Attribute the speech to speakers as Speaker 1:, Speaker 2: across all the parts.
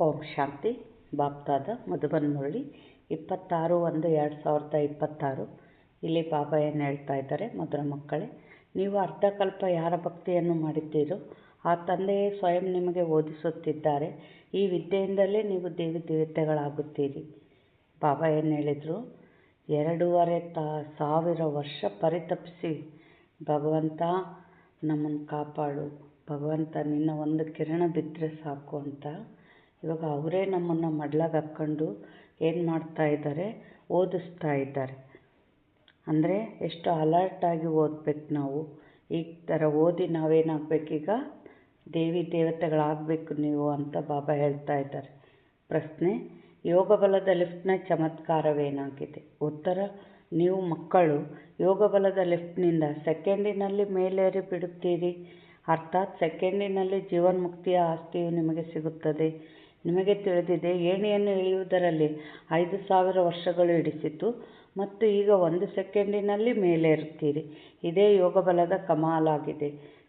Speaker 1: ಓಂ ಶಾಂತಿ. ಬಾಪ್ದಾದ ಮಧುಬನ್ ಮುರಳಿ 26/1/2026. ಇಲ್ಲಿ ಬಾಬಾ ಏನು ಹೇಳ್ತಾ ಇದ್ದಾರೆ, ಮಧುರ ಮಕ್ಕಳೇ, ನೀವು ಅರ್ಧಕಲ್ಪ ಯಾರ ಭಕ್ತಿಯನ್ನು ಮಾಡಿದ್ದೀರೋ ಆ ತಂದೆಯೇ ಸ್ವಯಂ ನಿಮಗೆ ಓದಿಸುತ್ತಿದ್ದಾರೆ. ಈ ವಿದ್ಯೆಯಿಂದಲೇ ನೀವು ದೇವಿ ದೇವತೆಗಳಾಗುತ್ತೀರಿ. ಬಾಬಾ ಏನು ಹೇಳಿದರು, 2,500 ವರ್ಷ ಪರಿತಪಿಸಿ ಭಗವಂತ ನಮ್ಮನ್ನು ಕಾಪಾಡು, ಭಗವಂತ ನಿನ್ನ ಒಂದು ಕಿರಣ ಬಿದ್ದರೆ ಸಾಕು ಅಂತ. ಇವಾಗ ಅವರೇ ನಮ್ಮನ್ನು ಮಡ್ಲಾಗ ಹಾಕ್ಕೊಂಡು ಏನು ಮಾಡ್ತಾ ಇದ್ದಾರೆ, ಓದಿಸ್ತಾ ಇದ್ದಾರೆ. ಅಂದರೆ ಎಷ್ಟು ಅಲರ್ಟಾಗಿ ಓದಬೇಕು ನಾವು. ಈ ಥರ ಓದಿ ನಾವೇನಾಗಬೇಕೀಗ, ದೇವಿ ದೇವತೆಗಳಾಗಬೇಕು ನೀವು ಅಂತ ಬಾಬಾ ಹೇಳ್ತಾ ಇದ್ದಾರೆ. ಪ್ರಶ್ನೆ, ಯೋಗ ಬಲದ ಲಿಫ್ಟ್ನ ಚಮತ್ಕಾರವೇನಾಗಿದೆ? ಉತ್ತರ, ನೀವು ಮಕ್ಕಳು ಯೋಗ ಬಲದ ಲಿಫ್ಟ್ನಿಂದ ಸೆಕೆಂಡಿನಲ್ಲಿ ಮೇಲೇರಿ ಬಿಡುತ್ತೀರಿ. ಅರ್ಥಾತ್ ಸೆಕೆಂಡಿನಲ್ಲಿ ಜೀವನ್ಮುಕ್ತಿಯ ಆಸ್ತಿಯು ನಿಮಗೆ ಸಿಗುತ್ತದೆ. ನಿಮಗೆ ತಿಳಿದಿದೆ, ಏಣಿಯನ್ನು ಇಳಿಯುವುದರಲ್ಲಿ 5,000 ವರ್ಷಗಳು ಹಿಡಿಸಿತು ಮತ್ತು ಈಗ 1 ಸೆಕೆಂಡಿನಲ್ಲಿ ಮೇಲೇರುತ್ತೀರಿ. ಇದೇ ಯೋಗ ಬಲದ ಕಮಾಲಾಗಿದೆ.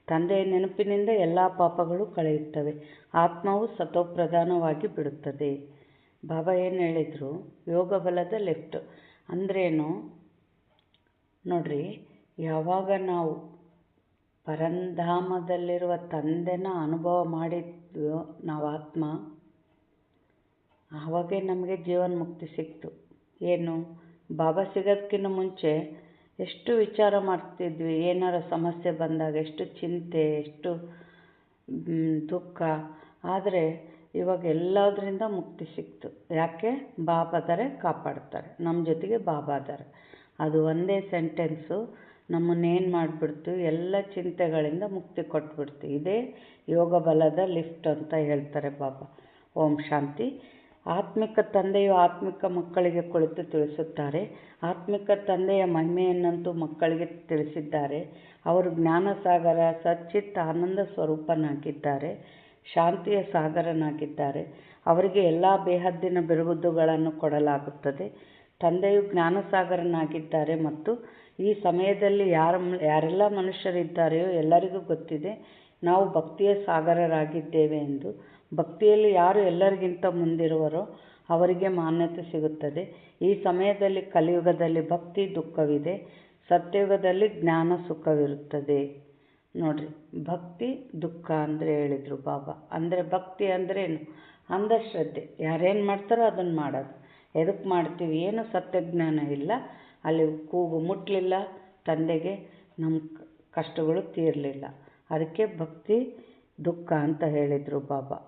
Speaker 1: ತಂದೆಯ ನೆನಪಿನಿಂದ ಎಲ್ಲ ಪಾಪಗಳು ಕಳೆಯುತ್ತವೆ. ಆತ್ಮವು ಸತೋಪ್ರಧಾನವಾಗಿ ಬಿಡುತ್ತದೆ. ಬಾಬಾ ಏನು ಹೇಳಿದರು, ಯೋಗ ಬಲದ ಲಿಫ್ಟ್ ಅಂದ್ರೇನು ನೋಡ್ರಿ. ಯಾವಾಗ ನಾವು ಪರಂಧಾಮದಲ್ಲಿರುವ ತಂದೆನ ಅನುಭವ ಮಾಡಿದ್ವೋ ನಾವು ಆತ್ಮ, ಆವಾಗೇ ನಮಗೆ ಜೀವನ್ಮುಕ್ತಿ ಸಿಕ್ತು. ಏನು, ಬಾಬಾ ಸಿಗೋದಕ್ಕಿಂತ ಮುಂಚೆ ಎಷ್ಟು ವಿಚಾರ ಮಾಡ್ತಿದ್ವಿ, ಏನಾರ ಸಮಸ್ಯೆ ಬಂದಾಗ ಎಷ್ಟು ಚಿಂತೆ, ಎಷ್ಟು ದುಃಖ. ಆದರೆ ಇವಾಗ ಎಲ್ಲದರಿಂದ ಮುಕ್ತಿ ಸಿಕ್ತು. ಯಾಕೆ? ಬಾಬಾದರೆ ಕಾಪಾಡ್ತಾರೆ, ನಮ್ಮ ಜೊತೆಗೆ ಬಾಬಾದರೆ. ಅದು ಒಂದೇ ಸೆಂಟೆನ್ಸು ನಮ್ಮನ್ನೇನು ಮಾಡಿಬಿಡ್ತು, ಎಲ್ಲ ಚಿಂತೆಗಳಿಂದ ಮುಕ್ತಿ ಕೊಟ್ಬಿಡ್ತು. ಇದೇ ಯೋಗ ಬಲದ ಲಿಫ್ಟ್ ಅಂತ ಹೇಳ್ತಾರೆ ಬಾಬಾ. ಓಂ ಶಾಂತಿ. ಆತ್ಮಿಕ ತಂದೆಯು ಆತ್ಮಿಕ ಮಕ್ಕಳಿಗೆ ಕುಳಿತು ತಿಳಿಸುತ್ತಾರೆ. ಆತ್ಮಿಕ ತಂದೆಯ ಮಹಿಮೆಯನ್ನಂತೂ ಮಕ್ಕಳಿಗೆ ತಿಳಿಸಿದ್ದಾರೆ. ಅವರು ಜ್ಞಾನಸಾಗರ, ಸಚ್ಚಿತ್ ಆನಂದ ಸ್ವರೂಪನಾಗಿದ್ದಾರೆ, ಶಾಂತಿಯ ಸಾಗರನಾಗಿದ್ದಾರೆ. ಅವರಿಗೆ ಎಲ್ಲ ಬೇಹದ್ದಿನ ಬಿರುದುಗಳನ್ನು ಕೊಡಲಾಗುತ್ತದೆ. ತಂದೆಯು ಜ್ಞಾನಸಾಗರನಾಗಿದ್ದಾರೆ ಮತ್ತು ಈ ಸಮಯದಲ್ಲಿ ಯಾರೆಲ್ಲ ಮನುಷ್ಯರಿದ್ದಾರೆಯೋ ಎಲ್ಲರಿಗೂ ಗೊತ್ತಿದೆ ನಾವು ಭಕ್ತಿಯ ಸಾಗರರಾಗಿದ್ದೇವೆ ಎಂದು. ಭಕ್ತಿಯಲ್ಲಿ ಯಾರು ಎಲ್ಲರಿಗಿಂತ ಮುಂದಿರುವರೋ ಅವರಿಗೆ ಮಾನ್ಯತೆ ಸಿಗುತ್ತದೆ. ಈ ಸಮಯದಲ್ಲಿ ಕಲಿಯುಗದಲ್ಲಿ ಭಕ್ತಿ ದುಃಖವಿದೆ, ಸತ್ಯಯುಗದಲ್ಲಿ ಜ್ಞಾನ ಸುಖವಿರುತ್ತದೆ. ನೋಡ್ರಿ, ಭಕ್ತಿ ದುಃಖ ಅಂದರೆ ಹೇಳಿದರು ಬಾಬಾ. ಅಂದರೆ ಭಕ್ತಿ ಅಂದ್ರೇನು? ಅಂಧಶ್ರದ್ಧೆ. ಯಾರೇನು ಮಾಡ್ತಾರೋ ಅದನ್ನು ಮಾಡೋದು. ಎದಕ್ಕೆ ಮಾಡ್ತೀವಿ? ಏನು ಸತ್ಯಜ್ಞಾನ ಇಲ್ಲ, ಅಲ್ಲಿ ಕೂಗು ಮುಟ್ಟಲಿಲ್ಲ, ತಂದೆಗೆ ನಮ್ಮ ಕಷ್ಟಗಳು ತೀರಲಿಲ್ಲ. ಅದಕ್ಕೆ ಭಕ್ತಿ ದುಃಖ ಅಂತ ಹೇಳಿದರು ಬಾಬಾ.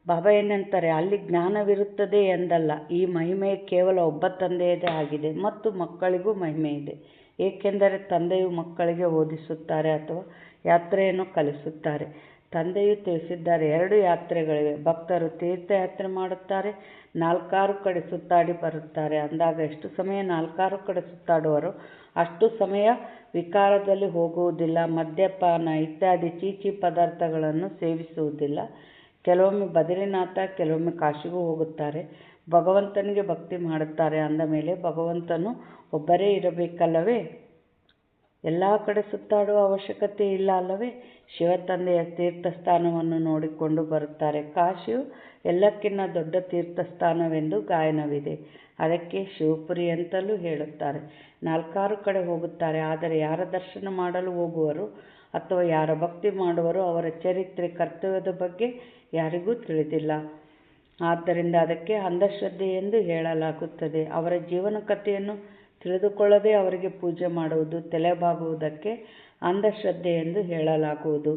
Speaker 1: ಬಾಬಾ ಏನಂತಾರೆ, ಅಲ್ಲಿ ಜ್ಞಾನವಿರುತ್ತದೆ ಎಂದಲ್ಲ. ಈ ಮಹಿಮೆ ಕೇವಲ ಒಬ್ಬ ತಂದೆಯದೇ ಆಗಿದೆ ಮತ್ತು ಮಕ್ಕಳಿಗೂ ಮಹಿಮೆ ಇದೆ. ಏಕೆಂದರೆ ತಂದೆಯು ಮಕ್ಕಳಿಗೆ ಓದಿಸುತ್ತಾರೆ ಅಥವಾ ಯಾತ್ರೆಯನ್ನು ಕಲಿಸುತ್ತಾರೆ. ತಂದೆಯು ತಿಳಿಸಿದ್ದಾರೆ, 2 ಯಾತ್ರೆಗಳಿವೆ. ಭಕ್ತರು ತೀರ್ಥಯಾತ್ರೆ ಮಾಡುತ್ತಾರೆ, 4 ಕಡೆ ಸುತ್ತಾಡಿ ಬರುತ್ತಾರೆ. ಅಂದಾಗ ಎಷ್ಟು ಸಮಯ 4 ಕಡೆ ಸುತ್ತಾಡುವರೋ ಅಷ್ಟು ಸಮಯ ವಿಕಾರದಲ್ಲಿ ಹೋಗುವುದಿಲ್ಲ, ಮದ್ಯಪಾನ ಇತ್ಯಾದಿ ಚೀಚಿ ಪದಾರ್ಥಗಳನ್ನು ಸೇವಿಸುವುದಿಲ್ಲ. ಕೆಲವೊಮ್ಮೆ ಬದರಿನಾಥ, ಕೆಲವೊಮ್ಮೆ ಕಾಶಿಗೂ ಹೋಗುತ್ತಾರೆ. ಭಗವಂತನಿಗೆ ಭಕ್ತಿ ಮಾಡುತ್ತಾರೆ. ಅಂದ ಮೇಲೆ ಭಗವಂತನು ಒಬ್ಬರೇ ಇರಬೇಕಲ್ಲವೇ? ಎಲ್ಲ ಕಡೆ ಸುತ್ತಾಡುವ ಅವಶ್ಯಕತೆ ಇಲ್ಲ ಅಲ್ಲವೇ? ಶಿವತಂದೆಯ ತೀರ್ಥಸ್ಥಾನವನ್ನು ನೋಡಿಕೊಂಡು ಬರುತ್ತಾರೆ. ಕಾಶಿಯು ಎಲ್ಲಕ್ಕಿಂತ ದೊಡ್ಡ ತೀರ್ಥಸ್ಥಾನವೆಂದು ಗಾಯನವಿದೆ. ಅದಕ್ಕೆ ಶಿವಪುರಿ ಅಂತಲೂ ಹೇಳುತ್ತಾರೆ. 4 ಕಡೆ ಹೋಗುತ್ತಾರೆ. ಆದರೆ ಯಾರ ದರ್ಶನ ಮಾಡಲು ಹೋಗುವರು ಅಥವಾ ಯಾರ ಭಕ್ತಿ ಮಾಡುವರೋ ಅವರ ಚರಿತ್ರೆ, ಕರ್ತವ್ಯದ ಬಗ್ಗೆ ಯಾರಿಗೂ ತಿಳಿದಿಲ್ಲ. ಆದ್ದರಿಂದ ಅದಕ್ಕೆ ಅಂಧಶ್ರದ್ಧೆ ಎಂದು ಹೇಳಲಾಗುತ್ತದೆ. ಅವರ ಜೀವನ ಕಥೆಯನ್ನು ತಿಳಿದುಕೊಳ್ಳದೆ ಅವರಿಗೆ ಪೂಜೆ ಮಾಡುವುದು, ತಲೆಬಾಗುವುದಕ್ಕೆ ಅಂಧಶ್ರದ್ಧೆ ಎಂದು ಹೇಳಲಾಗುವುದು.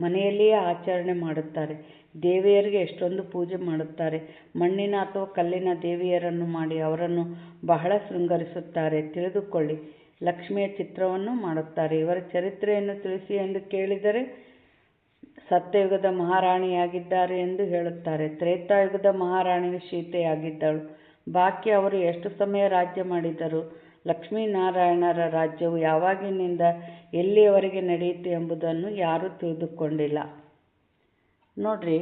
Speaker 1: ಮನೆಯಲ್ಲಿಯೇ ಆಚರಣೆ ಮಾಡುತ್ತಾರೆ. ದೇವಿಯರಿಗೆ ಎಷ್ಟೊಂದು ಪೂಜೆ ಮಾಡುತ್ತಾರೆ. ಮಣ್ಣಿನ ಅಥವಾ ಕಲ್ಲಿನ ದೇವಿಯರನ್ನು ಮಾಡಿ ಅವರನ್ನು ಬಹಳ ಶೃಂಗರಿಸುತ್ತಾರೆ. ತಿಳಿದುಕೊಳ್ಳಿ, ಲಕ್ಷ್ಮಿಯ ಚಿತ್ರವನ್ನು ಮಾಡುತ್ತಾರೆ. ಇವರ ಚರಿತ್ರೆಯನ್ನು ತಿಳಿಸಿ ಎಂದು ಕೇಳಿದರೆ ಸತ್ಯಯುಗದ ಮಹಾರಾಣಿಯಾಗಿದ್ದಾರೆ ಎಂದು ಹೇಳುತ್ತಾರೆ. ತ್ರೇತಾಯುಗದ ಮಹಾರಾಣಿಯು ಸೀತೆಯಾಗಿದ್ದಳು. ಬಾಕಿ ಅವರು ಎಷ್ಟು ಸಮಯ ರಾಜ್ಯ ಮಾಡಿದರು? ಲಕ್ಷ್ಮೀನಾರಾಯಣರ ರಾಜ್ಯವು ಯಾವಾಗಿನಿಂದ ಎಲ್ಲಿಯವರೆಗೆ ನಡೆಯಿತು ಎಂಬುದನ್ನು ಯಾರೂ ತಿಳಿದುಕೊಂಡಿಲ್ಲ. ನೋಡ್ರಿ,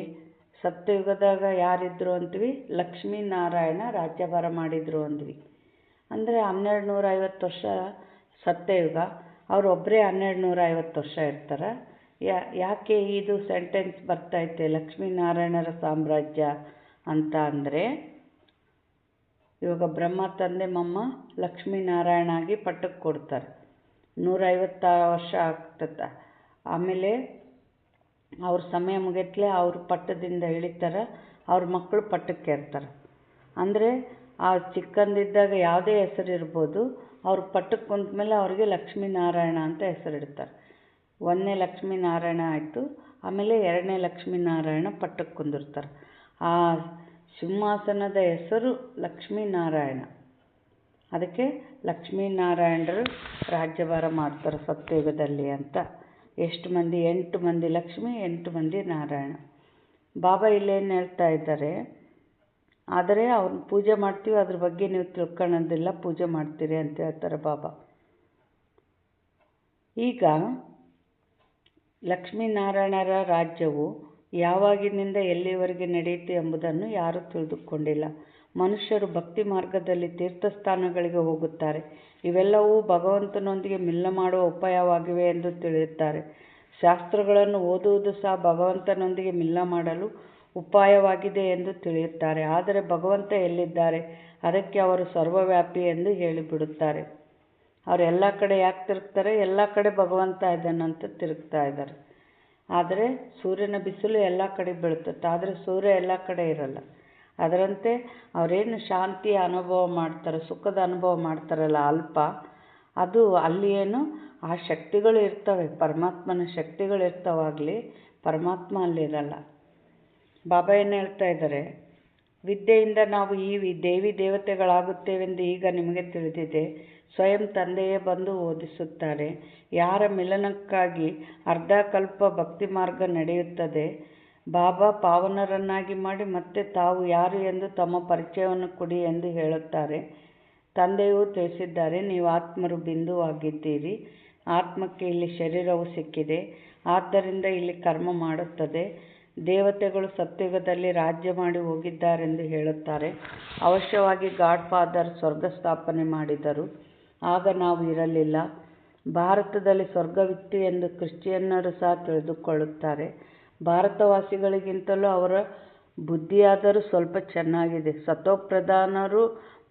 Speaker 1: ಸತ್ಯಯುಗದಾಗ ಯಾರಿದ್ರು ಅಂತೀವಿ? ಲಕ್ಷ್ಮೀನಾರಾಯಣ ರಾಜ್ಯಭಾರ ಮಾಡಿದರು ಅಂದ್ವಿ. ಅಂದರೆ 1250 ವರ್ಷ ಸತ್ಯಯುಗ. ಅವರೊಬ್ಬರೇ 1250 ವರ್ಷ ಇರ್ತಾರೆ. ಯಾಕೆ ಇದು ಸೆಂಟೆನ್ಸ್ ಬರ್ತೈತೆ ಲಕ್ಷ್ಮೀನಾರಾಯಣರ ಸಾಮ್ರಾಜ್ಯ ಅಂತ ಅಂದರೆ, ಇವಾಗ ಬ್ರಹ್ಮ ತಂದೆ ಮಮ್ಮ ಲಕ್ಷ್ಮೀನಾರಾಯಣಾಗಿ ಪಟ್ಟಕ್ಕೆ ಕೊಡ್ತಾರೆ. 150 ವರ್ಷ ಆಗ್ತದೆ. ಆಮೇಲೆ ಅವ್ರ ಸಮಯ ಮುಗಿತ್ಲೆ ಅವ್ರ ಪಟ್ಟದಿಂದ ಇಳಿತಾರೆ, ಅವ್ರ ಮಕ್ಕಳು ಪಟ್ಟಕ್ಕೆ ಏರ್ತಾರೆ. ಅಂದರೆ ಆ ಚಿಕ್ಕಂದಿದ್ದಾಗ ಯಾವುದೇ ಹೆಸರು ಇರ್ಬೋದು, ಅವ್ರ ಪಟ್ಟಕ್ಕೆ ಕುಂತ್ಮೇಲೆ ಅವ್ರಿಗೆ ಲಕ್ಷ್ಮೀನಾರಾಯಣ ಅಂತ ಹೆಸರಿಡ್ತಾರೆ. 1ನೇ ಲಕ್ಷ್ಮೀನಾರಾಯಣ ಆಯಿತು. ಆಮೇಲೆ 2ನೇ ಲಕ್ಷ್ಮೀನಾರಾಯಣ ಪಟ್ಟಕ್ಕೆ ಕುಂದಿರ್ತಾರೆ. ಆ ಸಿಂಹಾಸನದ ಹೆಸರು ಲಕ್ಷ್ಮೀನಾರಾಯಣ. ಅದಕ್ಕೆ ಲಕ್ಷ್ಮೀನಾರಾಯಣರು ರಾಜ್ಯಭಾರ ಮಾಡ್ತಾರೆ ಸತ್ಯಯುಗದಲ್ಲಿ ಅಂತ. ಎಷ್ಟು ಮಂದಿ? 8 ಮಂದಿ ಲಕ್ಷ್ಮಿ, 8 ಮಂದಿ ನಾರಾಯಣ. ಬಾಬಾ ಇಲ್ಲೇನು ಹೇಳ್ತಾ ಇದ್ದಾರೆ, ಆದರೆ ಅವ್ರನ್ನ ಪೂಜೆ ಮಾಡ್ತೀವಿ, ಅದ್ರ ಬಗ್ಗೆ ನೀವು ತಿಳ್ಕೊಳ್ಳೋದಿಲ್ಲ, ಪೂಜೆ ಮಾಡ್ತೀರಿ ಅಂತ ಹೇಳ್ತಾರೆ ಬಾಬಾ. ಈಗ ಲಕ್ಷ್ಮೀನಾರಾಯಣರ ರಾಜ್ಯವು ಯಾವಾಗಿನಿಂದ ಎಲ್ಲಿವರೆಗೆ ನಡೆಯಿತು ಎಂಬುದನ್ನು ಯಾರೂ ತಿಳಿದುಕೊಂಡಿಲ್ಲ. ಮನುಷ್ಯರು ಭಕ್ತಿ ಮಾರ್ಗದಲ್ಲಿ ತೀರ್ಥಸ್ಥಾನಗಳಿಗೆ ಹೋಗುತ್ತಾರೆ. ಇವೆಲ್ಲವೂ ಭಗವಂತನೊಂದಿಗೆ ಮಿಲನ ಮಾಡುವ ಉಪಾಯವಾಗಿವೆ ಎಂದು ತಿಳಿಯುತ್ತಾರೆ. ಶಾಸ್ತ್ರಗಳನ್ನು ಓದುವುದು ಸಹ ಭಗವಂತನೊಂದಿಗೆ ಮಿಲನ ಮಾಡಲು ಉಪಾಯವಾಗಿದೆ ಎಂದು ತಿಳಿಯುತ್ತಾರೆ. ಆದರೆ ಭಗವಂತ ಎಲ್ಲಿದ್ದಾರೆ? ಅದಕ್ಕೆ ಅವರು ಸರ್ವವ್ಯಾಪಿ ಎಂದು ಹೇಳಿಬಿಡುತ್ತಾರೆ. ಅವರು ಎಲ್ಲ ಕಡೆ ಯಾಕೆ ತಿರುಗ್ತಾರೆ? ಎಲ್ಲ ಕಡೆ ಭಗವಂತ ಇದ್ದಾನಂತ ತಿರುಗ್ತಾ ಇದ್ದಾರೆ. ಆದರೆ ಸೂರ್ಯನ ಬಿಸಿಲು ಎಲ್ಲ ಕಡೆ ಬೀಳ್ತದೆ, ಆದರೆ ಸೂರ್ಯ ಎಲ್ಲ ಕಡೆ ಇರಲ್ಲ. ಅದರಂತೆ ಅವರೇನು ಶಾಂತಿಯ ಅನುಭವ ಮಾಡ್ತಾರೆ, ಸುಖದ ಅನುಭವ ಮಾಡ್ತಾರಲ್ಲ ಅಲ್ಪ, ಅದು ಅಲ್ಲಿ ಏನು ಆ ಶಕ್ತಿಗಳು ಇರ್ತವೆ, ಪರಮಾತ್ಮನ ಶಕ್ತಿಗಳು ಇರ್ತಾವಾಗಲಿ ಪರಮಾತ್ಮ ಅಲ್ಲಿರಲ್ಲ. ಬಾಬಾ ಏನು ಹೇಳ್ತಾ ಇದ್ದಾರೆ, ವಿದ್ಯೆಯಿಂದ ನಾವು ಈ ದೇವಿ ದೇವತೆಗಳಾಗುತ್ತೇವೆಂದು ಈಗ ನಿಮಗೆ ತಿಳಿದಿದೆ. ಸ್ವಯಂ ತಂದೆಯೇ ಬಂದು ಓದಿಸುತ್ತಾರೆ. ಯಾರ ಮಿಲನಕ್ಕಾಗಿ ಅರ್ಧಕಲ್ಪ ಭಕ್ತಿ ಮಾರ್ಗ ನಡೆಯುತ್ತದೆ. ಬಾಬಾ ಪಾವನರನ್ನಾಗಿ ಮಾಡಿ ಮತ್ತೆ ತಾವು ಯಾರು ಎಂದು ತಮ್ಮ ಪರಿಚಯವನ್ನು ಕೊಡಿ ಎಂದು ಹೇಳುತ್ತಾರೆ. ತಂದೆಯೂ ತಿಳಿಸಿದ್ದಾರೆ, ನೀವು ಆತ್ಮರು ಬಿಂದುವಾಗಿದ್ದೀರಿ. ಆತ್ಮಕ್ಕೆ ಇಲ್ಲಿ ಶರೀರವು ಸಿಕ್ಕಿದೆ, ಆದ್ದರಿಂದ ಇಲ್ಲಿ ಕರ್ಮ ಮಾಡುತ್ತದೆ. ದೇವತೆಗಳು ಸತ್ಯುಗದಲ್ಲಿ ರಾಜ್ಯ ಮಾಡಿ ಹೋಗಿದ್ದಾರೆಂದು ಹೇಳುತ್ತಾರೆ. ಅವಶ್ಯವಾಗಿ ಗಾಡ್ ಫಾದರ್ ಸ್ವರ್ಗ ಸ್ಥಾಪನೆ ಮಾಡಿದರು, ಆಗ ನಾವು ಇರಲಿಲ್ಲ. ಭಾರತದಲ್ಲಿ ಸ್ವರ್ಗವಿತ್ತು ಎಂದು ಕ್ರಿಶ್ಚಿಯನ್ನರು ಸಹ ತಿಳಿದುಕೊಳ್ಳುತ್ತಾರೆ. ಭಾರತವಾಸಿಗಳಿಗಿಂತಲೂ ಅವರ ಬುದ್ಧಿಯಾದರೂ ಸ್ವಲ್ಪ ಚೆನ್ನಾಗಿದೆ. ಸತೋಪ್ರಧಾನರು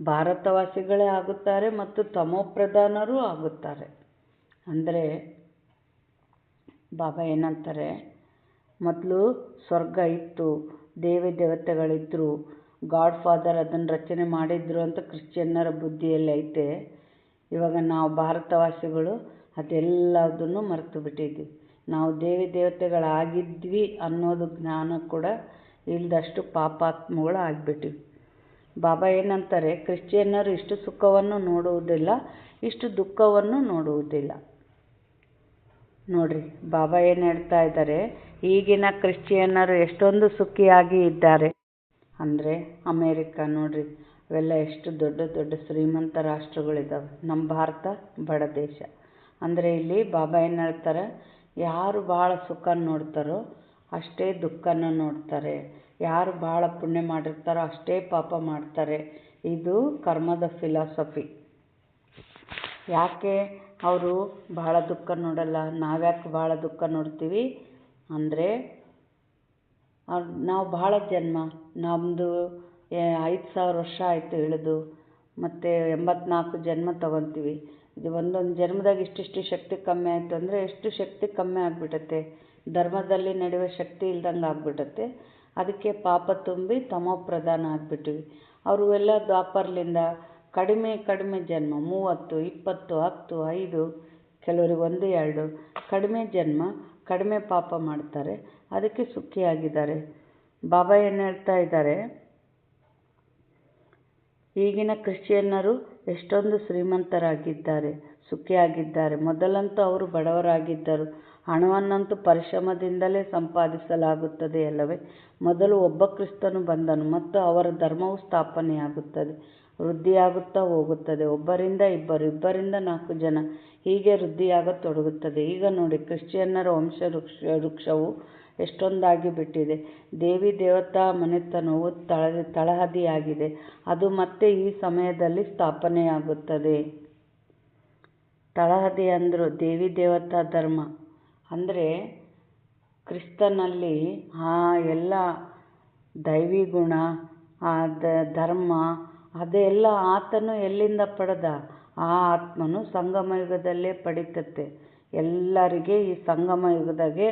Speaker 1: ಭಾರತವಾಸಿಗಳೇ ಆಗುತ್ತಾರೆ ಮತ್ತು ತಮೋಪ್ರಧಾನರೂ ಆಗುತ್ತಾರೆ. ಅಂದರೆ ಬಾಬಾ ಏನಂತಾರೆ, ಮೊದಲು ಸ್ವರ್ಗ ಇತ್ತು, ದೇವಿ ದೇವತೆಗಳಿದ್ದರು, ಗಾಡ್ ಫಾದರ್ ಅದನ್ನು ರಚನೆ ಮಾಡಿದ್ರು ಅಂತ ಕ್ರಿಶ್ಚಿಯನ್ನರ ಬುದ್ಧಿಯಲ್ಲಿ ಐತೆ. ಇವಾಗ ನಾವು ಭಾರತವಾಸಿಗಳು ಅದೆಲ್ಲದನ್ನು ಮರೆತು ಬಿಟ್ಟಿದ್ವಿ. ನಾವು ದೇವಿ ದೇವತೆಗಳಾಗಿದ್ವಿ ಅನ್ನೋದು ಜ್ಞಾನ ಕೂಡ ಇಲ್ಲದಷ್ಟು ಪಾಪಾತ್ಮಗಳು ಆಗಿಬಿಟ್ಟಿವಿ. ಬಾಬಾ ಏನಂತಾರೆ, ಕ್ರಿಶ್ಚಿಯನ್ನರು ಇಷ್ಟು ಸುಖವನ್ನು ನೋಡುವುದಿಲ್ಲ, ಇಷ್ಟು ದುಃಖವನ್ನು ನೋಡುವುದಿಲ್ಲ. ನೋಡ್ರಿ ಬಾಬಾ ಏನು ಹೇಳ್ತಾ ಇದ್ದಾರೆ, ಈಗಿನ ಕ್ರಿಶ್ಚಿಯನ್ನರು ಎಷ್ಟೊಂದು ಸುಖಿಯಾಗಿ ಇದ್ದಾರೆ. ಅಂದರೆ ಅಮೇರಿಕಾ ನೋಡ್ರಿ, ಅವೆಲ್ಲ ಎಷ್ಟು ದೊಡ್ಡ ದೊಡ್ಡ ಶ್ರೀಮಂತ ರಾಷ್ಟ್ರಗಳಿದ್ದಾವೆ. ನಮ್ಮ ಭಾರತ ಬಡ ದೇಶ. ಅಂದರೆ ಇಲ್ಲಿ ಬಾಬಾ ಏನು ಹೇಳ್ತಾರೆ, ಯಾರು ಭಾಳ ಸುಖ ನೋಡ್ತಾರೋ ಅಷ್ಟೇ ದುಃಖನ ನೋಡ್ತಾರೆ. ಯಾರು ಭಾಳ ಪುಣ್ಯ ಮಾಡಿರ್ತಾರೋ ಅಷ್ಟೇ ಪಾಪ ಮಾಡ್ತಾರೆ. ಇದು ಕರ್ಮದ ಫಿಲಾಸಫಿ. ಯಾಕೆ ಅವರು ಭಾಳ ದುಃಖ ನೋಡಲ್ಲ, ನಾವ್ಯಾಕೆ ಭಾಳ ದುಃಖ ನೋಡ್ತೀವಿ ಅಂದರೆ, ನಾವು ಭಾಳ ಜನ್ಮ, ನಮ್ಮದು 5000 ವರ್ಷ ಆಯಿತು ಇಳಿದು, ಮತ್ತು 84 ಜನ್ಮ ತೊಗೊತೀವಿ. ಇದು ಒಂದೊಂದು ಜನ್ಮದಾಗ ಇಷ್ಟಿಷ್ಟು ಶಕ್ತಿ ಕಮ್ಮಿ ಆಯಿತು ಅಂದರೆ ಎಷ್ಟು ಶಕ್ತಿ ಕಮ್ಮಿ ಆಗಿಬಿಡುತ್ತೆ, ಧರ್ಮದಲ್ಲಿ ನಡೆಯುವ ಶಕ್ತಿ ಇಲ್ದಂಗೆ ಆಗಿಬಿಡುತ್ತೆ. ಅದಕ್ಕೆ ಪಾಪ ತುಂಬಿ ತಮೋ ಪ್ರಧಾನ ಆಗಿಬಿಟ್ಟಿವಿ. ಅವರು ಎಲ್ಲ ದ್ವಾಪರ್ಲಿಂದ ಕಡಿಮೆ ಕಡಿಮೆ ಜನ್ಮ, 30, 20, 10, 5, ಕೆಲವರಿಗೆ 1, 2 ಕಡಿಮೆ ಜನ್ಮ, ಕಡಿಮೆ ಪಾಪ ಮಾಡ್ತಾರೆ, ಅದಕ್ಕೆ ಸುಖಿಯಾಗಿದ್ದಾರೆ. ಬಾಬಾ ಏನು ಹೇಳ್ತಾ ಇದ್ದಾರೆ, ಈಗಿನ ಕ್ರಿಶ್ಚಿಯನ್ನರು ಎಷ್ಟೊಂದು ಶ್ರೀಮಂತರಾಗಿದ್ದಾರೆ, ಸುಖಿಯಾಗಿದ್ದಾರೆ. ಮೊದಲಂತೂ ಅವರು ಬಡವರಾಗಿದ್ದರು. ಹಣವನ್ನಂತೂ ಪರಿಶ್ರಮದಿಂದಲೇ ಸಂಪಾದಿಸಲಾಗುತ್ತದೆ ಅಲ್ಲವೇ. ಮೊದಲು ಒಬ್ಬ ಕ್ರಿಸ್ತನು ಬಂದನು ಮತ್ತು ಅವರ ಧರ್ಮವು ಸ್ಥಾಪನೆಯಾಗುತ್ತದೆ, ವೃದ್ಧಿಯಾಗುತ್ತಾ ಹೋಗುತ್ತದೆ. ಒಬ್ಬರಿಂದ ಇಬ್ಬರು, ಇಬ್ಬರಿಂದ 4 ಜನ, ಹೀಗೆ ವೃದ್ಧಿಯಾಗತೊಡಗುತ್ತದೆ. ಈಗ ನೋಡಿ, ಕ್ರಿಶ್ಚಿಯನ್ನರ ವೃಕ್ಷವು ಎಷ್ಟೊಂದಾಗಿ ಬಿಟ್ಟಿದೆ. ದೇವಿ ದೇವತಾ ಮನೆತನವು ತಳಹದಿಯಾಗಿದೆ. ಅದು ಮತ್ತೆ ಈ ಸಮಯದಲ್ಲಿ ಸ್ಥಾಪನೆಯಾಗುತ್ತದೆ. ತಳಹದಿ ಅಂದರು ದೇವಿ ದೇವತಾ ಧರ್ಮ. ಅಂದರೆ ಕ್ರಿಸ್ತನಲ್ಲಿ ಆ ಎಲ್ಲ ದೈವಿ ಗುಣ, ಆ ಧರ್ಮ ಅದೆಲ್ಲ ಆತನು ಎಲ್ಲಿಂದ ಪಡೆದ? ಆ ಆತ್ಮನು ಸಂಗಮ ಯುಗದಲ್ಲೇ ಪಡಿತತೆ. ಎಲ್ಲರಿಗೆ ಈ ಸಂಗಮ ಯುಗದಾಗೆ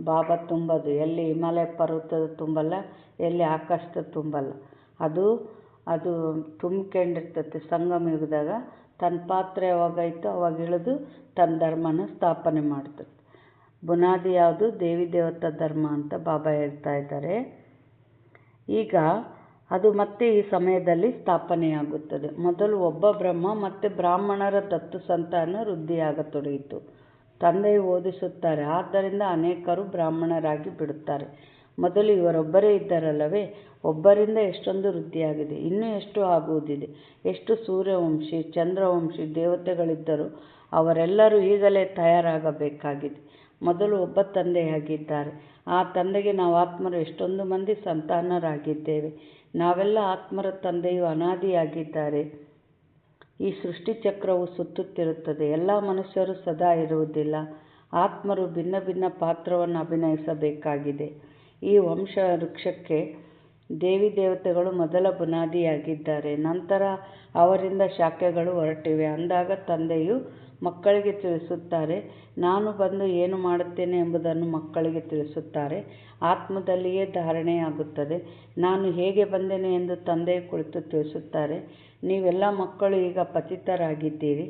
Speaker 1: ಬಾಬಾ ತುಂಬೋದು. ಎಲ್ಲಿ ಹಿಮಾಲಯ ಪರ್ವತದ ತುಂಬಲ್ಲ, ಎಲ್ಲಿ ಆಕಾಶದ ತುಂಬಲ್ಲ. ಅದು ತುಂಬ್ಕೊಂಡಿರ್ತತೆ ಸಂಗಮ ಯುಗದಾಗ. ತನ್ನ ಪಾತ್ರ ಯಾವಾಗೈತೋ ಅವಾಗ ಇಳಿದು ತನ್ನ ಧರ್ಮನ ಸ್ಥಾಪನೆ ಮಾಡ್ತದೆ. ಬುನಾದಿ ಯಾವುದು? ದೇವಿ ದೇವತಾ ಧರ್ಮ ಅಂತ ಬಾಬಾ ಹೇಳ್ತಾ ಇದ್ದಾರೆ. ಈಗ ಅದು ಮತ್ತೆ ಈ ಸಮಯದಲ್ಲಿ ಸ್ಥಾಪನೆಯಾಗುತ್ತದೆ. ಮೊದಲು ಒಬ್ಬ ಬ್ರಹ್ಮ ಮತ್ತು ಬ್ರಾಹ್ಮಣರ ದತ್ತು ಸಂತಾನ ವೃದ್ಧಿಯಾಗತೊಡಗಿತು. ತಂದೆಯು ಓದಿಸುತ್ತಾರೆ, ಆದ್ದರಿಂದ ಅನೇಕರು ಬ್ರಾಹ್ಮಣರಾಗಿ ಬಿಡುತ್ತಾರೆ. ಮೊದಲು ಇವರೊಬ್ಬರೇ ಇದ್ದರಲ್ಲವೇ? ಒಬ್ಬರಿಂದ ಎಷ್ಟೊಂದು ವೃದ್ಧಿಯಾಗಿದೆ, ಇನ್ನೂ ಎಷ್ಟು ಆಗುವುದಿದೆ. ಎಷ್ಟು ಸೂರ್ಯವಂಶಿ ಚಂದ್ರವಂಶಿ ದೇವತೆಗಳಿದ್ದರೂ ಅವರೆಲ್ಲರೂ ಈಗಲೇ ತಯಾರಾಗಬೇಕಾಗಿದೆ. ಮೊದಲು ಒಬ್ಬ ತಂದೆಯಾಗಿದ್ದಾರೆ. ಆ ತಂದೆಗೆ ನಾವು ಆತ್ಮರು ಎಷ್ಟೊಂದು ಮಂದಿ ಸಂತಾನರಾಗಿದ್ದೇವೆ. ನಾವೆಲ್ಲ ಆತ್ಮರ ತಂದೆಯು ಅನಾದಿಯಾಗಿದ್ದಾರೆ. ಈ ಸೃಷ್ಟಿ ಚಕ್ರವು ಸುತ್ತುತ್ತಿರುತ್ತದೆ. ಎಲ್ಲ ಮನುಷ್ಯರು ಸದಾ ಇರುವುದಿಲ್ಲ. ಆತ್ಮರು ಭಿನ್ನ ಭಿನ್ನ ಪಾತ್ರವನ್ನು ಅಭಿನಯಿಸಬೇಕಾಗಿದೆ. ಈ ವಂಶ ವೃಕ್ಷಕ್ಕೆ ದೇವಿ ದೇವತೆಗಳು ಮೊದಲ ಬುನಾದಿಯಾಗಿದ್ದಾರೆ. ನಂತರ ಅವರಿಂದ ಶಾಖೆಗಳು ಹೊರಟಿವೆ. ಅಂದಾಗ ತಂದೆಯು ಮಕ್ಕಳಿಗೆ ತಿಳಿಸುತ್ತಾರೆ. ನಾನು ಬಂದು ಏನು ಮಾಡುತ್ತೇನೆ ಎಂಬುದನ್ನು ಮಕ್ಕಳಿಗೆ ತಿಳಿಸುತ್ತಾರೆ. ಆತ್ಮದಲ್ಲಿಯೇ ಧಾರಣೆಯಾಗುತ್ತದೆ. ನಾನು ಹೇಗೆ ಬಂದೆನು ಎಂದು ತಂದೆಯು ಕುಳಿತು ತಿಳಿಸುತ್ತಾರೆ. ನೀವೆಲ್ಲ ಮಕ್ಕಳು ಈಗ ಪತಿತರಾಗಿದ್ದೀರಿ,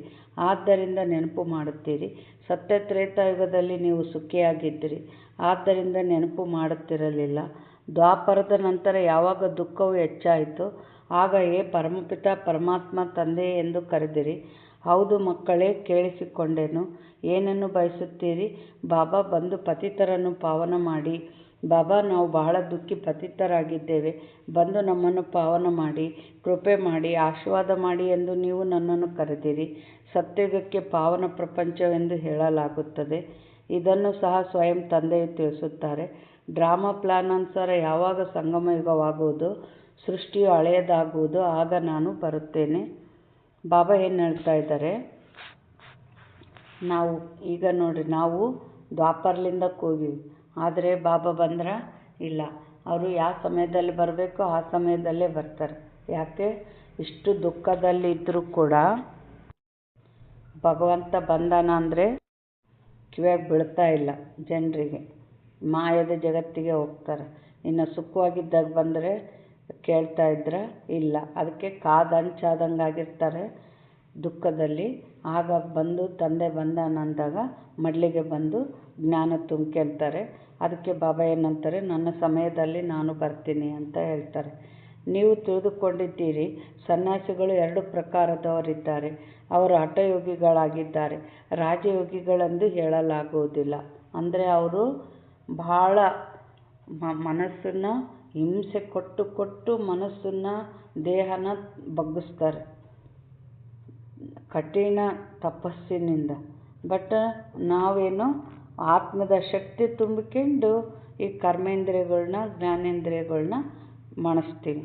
Speaker 1: ಆದ್ದರಿಂದ ನೆನಪು ಮಾಡುತ್ತೀರಿ. ಸತ್ಯ ತ್ರೇತಾಯುಗದಲ್ಲಿ ನೀವು ಸುಖಿಯಾಗಿದ್ದಿರಿ, ಆದ್ದರಿಂದ ನೆನಪು ಮಾಡುತ್ತಿರಲಿಲ್ಲ. ದ್ವಾಪರದ ನಂತರ ಯಾವಾಗ ದುಃಖವು ಹೆಚ್ಚಾಯಿತು, ಆಗ ಏ ಪರಮಪಿತ ಪರಮಾತ್ಮ ತಂದೆಯೇ ಎಂದು ಕರೆದಿರಿ. ಹೌದು ಮಕ್ಕಳೇ, ಕೇಳಿಸಿಕೊಂಡೆನು. ಏನನ್ನು ಬಯಸುತ್ತೀರಿ? ಬಾಬಾ ಬಂದು ಪತಿತರನ್ನು ಪಾವನ ಮಾಡಿ. ಬಾಬಾ, ನಾವು ಬಹಳ ದುಃಖಿ ಪತಿತರಾಗಿದ್ದೇವೆ, ಬಂದು ನಮ್ಮನ್ನು ಪಾವನ ಮಾಡಿ, ಕೃಪೆ ಮಾಡಿ, ಆಶೀರ್ವಾದ ಮಾಡಿ ಎಂದು ನೀವು ನನ್ನನ್ನು ಕರೆದಿರಿ. ಸತ್ಯಯುಗಕ್ಕೆ ಪಾವನ ಪ್ರಪಂಚವೆಂದು ಹೇಳಲಾಗುತ್ತದೆ. ಇದನ್ನು ಸಹ ಸ್ವಯಂ ತಂದೆಯು ತಿಳಿಸುತ್ತಾರೆ. ಡ್ರಾಮಾ ಪ್ಲಾನ್ ಅನುಸಾರ ಯಾವಾಗ ಸಂಗಮ ಯುಗವಾಗುವುದು, ಸೃಷ್ಟಿಯು ಹಳೆಯದಾಗುವುದು, ಆಗ ನಾನು ಬರುತ್ತೇನೆ. ಬಾಬಾ ಏನು ಹೇಳ್ತಾ ಇದ್ದಾರೆ? ನಾವು ಈಗ ನೋಡ್ರಿ, ನಾವು ದ್ವಾಪರ್ಲಿಂದ ಹೋಗಿವಿ, ಆದರೆ ಬಾಬಾ ಬಂದ್ರ ಇಲ್ಲ. ಅವರು ಯಾವ ಸಮಯದಲ್ಲಿ ಬರಬೇಕೋ ಆ ಸಮಯದಲ್ಲೇ ಬರ್ತಾರೆ. ಯಾಕೆ? ಇಷ್ಟು ದುಃಖದಲ್ಲಿ ಇದ್ದರೂ ಕೂಡ ಭಗವಂತ ಬಂದಾನ ಅಂದರೆ ಕಿವಿಯಾಗಿ ಬೀಳ್ತಾ ಇಲ್ಲ ಜನರಿಗೆ. ಮಾಯದ ಜಗತ್ತಿಗೆ ಹೋಗ್ತಾರೆ. ಇನ್ನು ಸುಖವಾಗಿದ್ದಾಗ ಬಂದರೆ ಕೇಳ್ತಾ ಇದ್ರ ಇಲ್ಲ. ಅದಕ್ಕೆ ಕಾದಂಚಾದಂಗೆ ಆಗಿರ್ತಾರೆ ದುಃಖದಲ್ಲಿ. ಆಗ ಬಂದು ತಂದೆ ಬಂದಾನಂದಾಗ ಮಡ್ಲಿಗೆ ಬಂದು ಜ್ಞಾನ ತುಂಬ್ಕೊಳ್ತಾರೆ. ಅದಕ್ಕೆ ಬಾಬಾ ಏನಂತಾರೆ? ನನ್ನ ಸಮಯದಲ್ಲಿ ನಾನು ಬರ್ತೀನಿ ಅಂತ ಹೇಳ್ತಾರೆ. ನೀವು ತಿಳಿದುಕೊಂಡಿದ್ದೀರಿ, ಸನ್ಯಾಸಿಗಳು 2 ಪ್ರಕಾರದವರಿದ್ದಾರೆ. ಅವರು ಹಠಯೋಗಿಗಳಾಗಿದ್ದಾರೆ. ರಾಜಯೋಗಿಗಳೆಂದು ಹೇಳಲಾಗುವುದಿಲ್ಲ. ಅಂದರೆ ಅವರು ಬಹಳ ಮನಸ್ಸನ್ನು ಹಿಂಸೆ ಕೊಟ್ಟು ಮನಸ್ಸನ್ನು ದೇಹನ ಬಗ್ಗಿಸ್ತಾರೆ ಕಠಿಣ ತಪಸ್ಸಿನಿಂದ. ಬಟ್ ನಾವೇನು ಆತ್ಮದ ಶಕ್ತಿ ತುಂಬಿಕೊಂಡು ಈ ಕರ್ಮೇಂದ್ರಿಯಗಳನ್ನ ಜ್ಞಾನೇಂದ್ರಿಯಗಳನ್ನ ಮಣಿಸ್ತೀವಿ,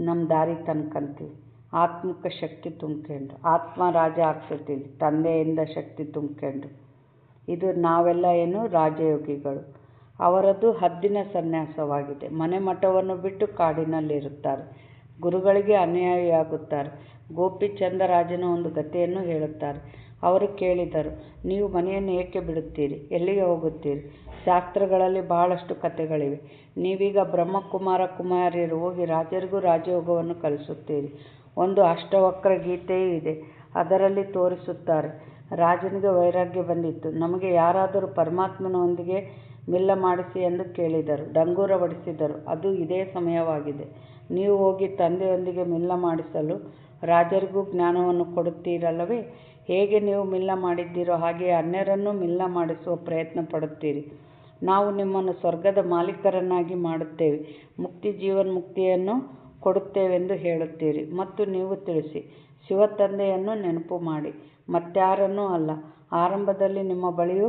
Speaker 1: ನಮ್ಮ ದಾರಿ ತನ್ಕಂತೀವಿ. ಆತ್ಮಕ್ಕೆ ಶಕ್ತಿ ತುಂಬ್ಕೊಂಡು ಆತ್ಮ ರಾಜ ಆಗ್ತಿರ್ತೀವಿ, ತಂದೆಯಿಂದ ಶಕ್ತಿ ತುಂಬ್ಕೊಂಡು. ಇದು ನಾವೆಲ್ಲ ಏನು ರಾಜಯೋಗಿಗಳು. ಅವರದ್ದು ಹದ್ದಿನ ಸನ್ಯಾಸವಾಗಿದೆ. ಮನೆ ಮಠವನ್ನು ಬಿಟ್ಟು ಕಾಡಿನಲ್ಲಿರುತ್ತಾರೆ. ಗುರುಗಳಿಗೆ ಅನ್ಯಾಯಿಯಾಗುತ್ತಾರೆ. ಗೋಪಿಚಂದರಾಜನ ಒಂದು ಕಥೆಯನ್ನು ಹೇಳುತ್ತಾರೆ. ಅವರು ಕೇಳಿದರು, ನೀವು ಮನೆಯನ್ನು ಏಕೆ ಬಿಡುತ್ತೀರಿ? ಎಲ್ಲಿಗೆ ಹೋಗುತ್ತೀರಿ? ಶಾಸ್ತ್ರಗಳಲ್ಲಿ ಬಹಳಷ್ಟು ಕಥೆಗಳಿವೆ. ನೀವೀಗ ಬ್ರಹ್ಮಕುಮಾರ ಕುಮಾರಿಯರು ಹೋಗಿ ರಾಜರಿಗೂ ರಾಜಯೋಗವನ್ನು ಕಲಿಸುತ್ತೀರಿ. ಒಂದು ಅಷ್ಟವಕ್ರ ಗೀತೆಯೂ ಇದೆ. ಅದರಲ್ಲಿ ತೋರಿಸುತ್ತಾರೆ. ರಾಜನಿಗೆ ವೈರಾಗ್ಯ ಬಂದಿತ್ತು. ನಮಗೆ ಯಾರಾದರೂ ಪರಮಾತ್ಮನೊಂದಿಗೆ ಮಿಲ್ಲ ಮಾಡಿಸಿ ಎಂದು ಕೇಳಿದರು. ಡಂಗೂರ ಹೊಡೆಸಿದರು. ಅದು ಇದೇ ಸಮಯವಾಗಿದೆ. ನೀವು ಹೋಗಿ ತಂದೆಯೊಂದಿಗೆ ಮಿಲ್ಲ ಮಾಡಿಸಲು ರಾಜರಿಗೂ ಜ್ಞಾನವನ್ನು ಕೊಡುತ್ತೀರಲ್ಲವೇ? ಹೇಗೆ ನೀವು ಮಿಲ್ಲ ಮಾಡಿದ್ದೀರೋ ಹಾಗೆಯೇ ಅನ್ಯರನ್ನು ಮಿಲ್ಲ ಮಾಡಿಸುವ ಪ್ರಯತ್ನ ಪಡುತ್ತೀರಿ. ನಾವು ನಿಮ್ಮನ್ನು ಸ್ವರ್ಗದ ಮಾಲೀಕರನ್ನಾಗಿ ಮಾಡುತ್ತೇವೆ, ಮುಕ್ತಿ ಜೀವನ್ಮುಕ್ತಿಯನ್ನು ಕೊಡುತ್ತೇವೆಂದು ಹೇಳುತ್ತೀರಿ. ಮತ್ತು ನೀವು ತಿಳಿಸಿ, ಶಿವ ತಂದೆಯನ್ನು ನೆನಪು ಮಾಡಿ, ಮತ್ಯಾರನ್ನೂ ಅಲ್ಲ. ಆರಂಭದಲ್ಲಿ ನಿಮ್ಮ ಬಳಿಯೂ